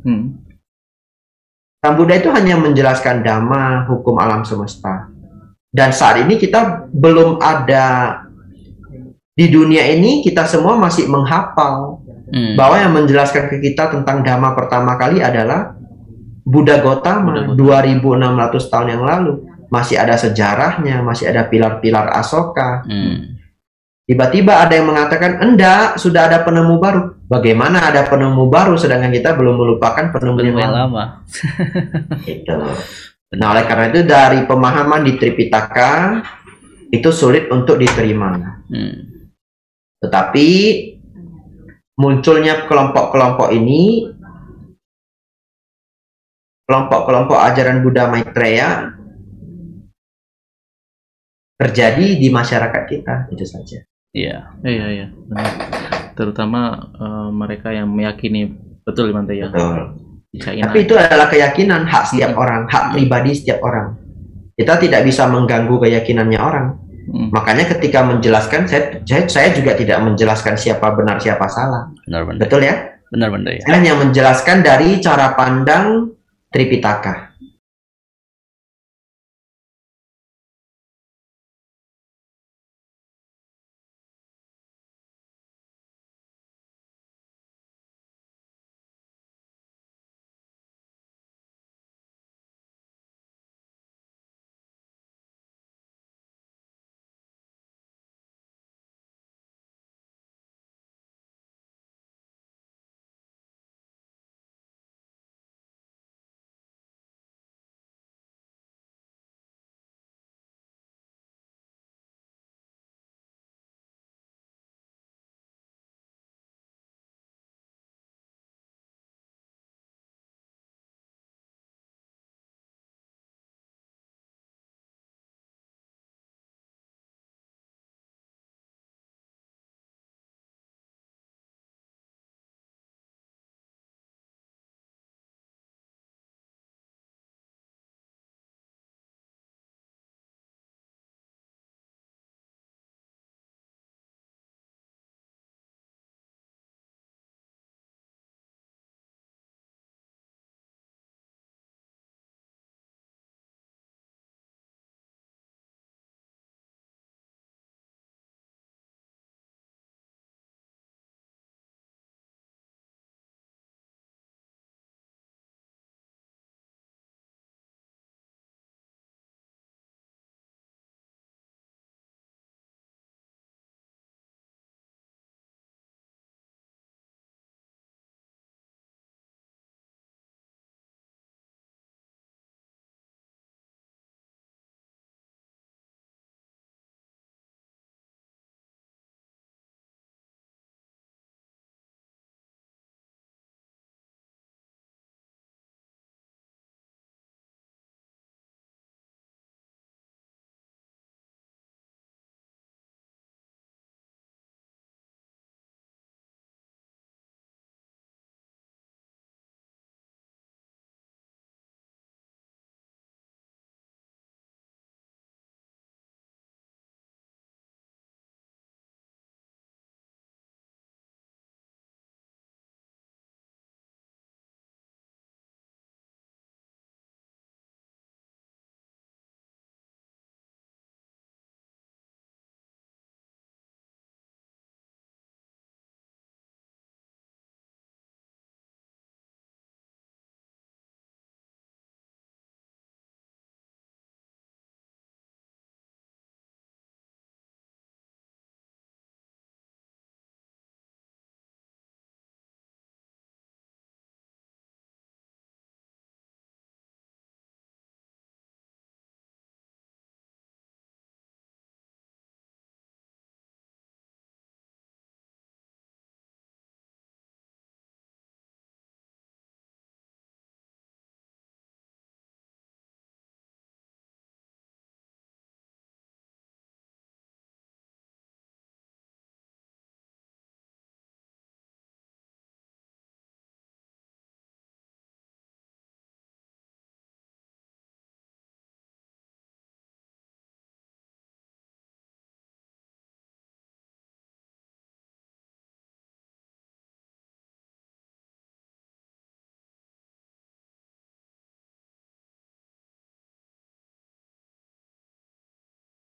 Sang Buddha itu hanya menjelaskan Dhamma, hukum alam semesta. Dan saat ini kita belum ada, di dunia ini kita semua masih menghafal bahwa yang menjelaskan ke kita tentang Dhamma pertama kali adalah Buddha Gautama 2600 tahun yang lalu. Masih ada sejarahnya, masih ada pilar-pilar Asoka. Tiba-tiba ada yang mengatakan, enggak, sudah ada penemu baru. Bagaimana ada penemu baru sedangkan kita belum melupakan penemu yang lama? Gitu. Nah, oleh karena itu dari pemahaman di Tripitaka itu sulit untuk diterima. Tetapi munculnya kelompok-kelompok ini, kelompok-kelompok ajaran Buddha Maitreya, terjadi di masyarakat kita, itu saja. Iya. Benar. Terutama mereka yang meyakini betul Bante ya. Betul. Tapi itu adalah keyakinan, hak setiap orang, hak pribadi setiap orang. Kita tidak bisa mengganggu keyakinannya orang. Makanya ketika menjelaskan, saya juga tidak menjelaskan siapa benar siapa salah. Benar. Betul ya? Benar ya. Saya hanya menjelaskan dari cara pandang Tripitaka.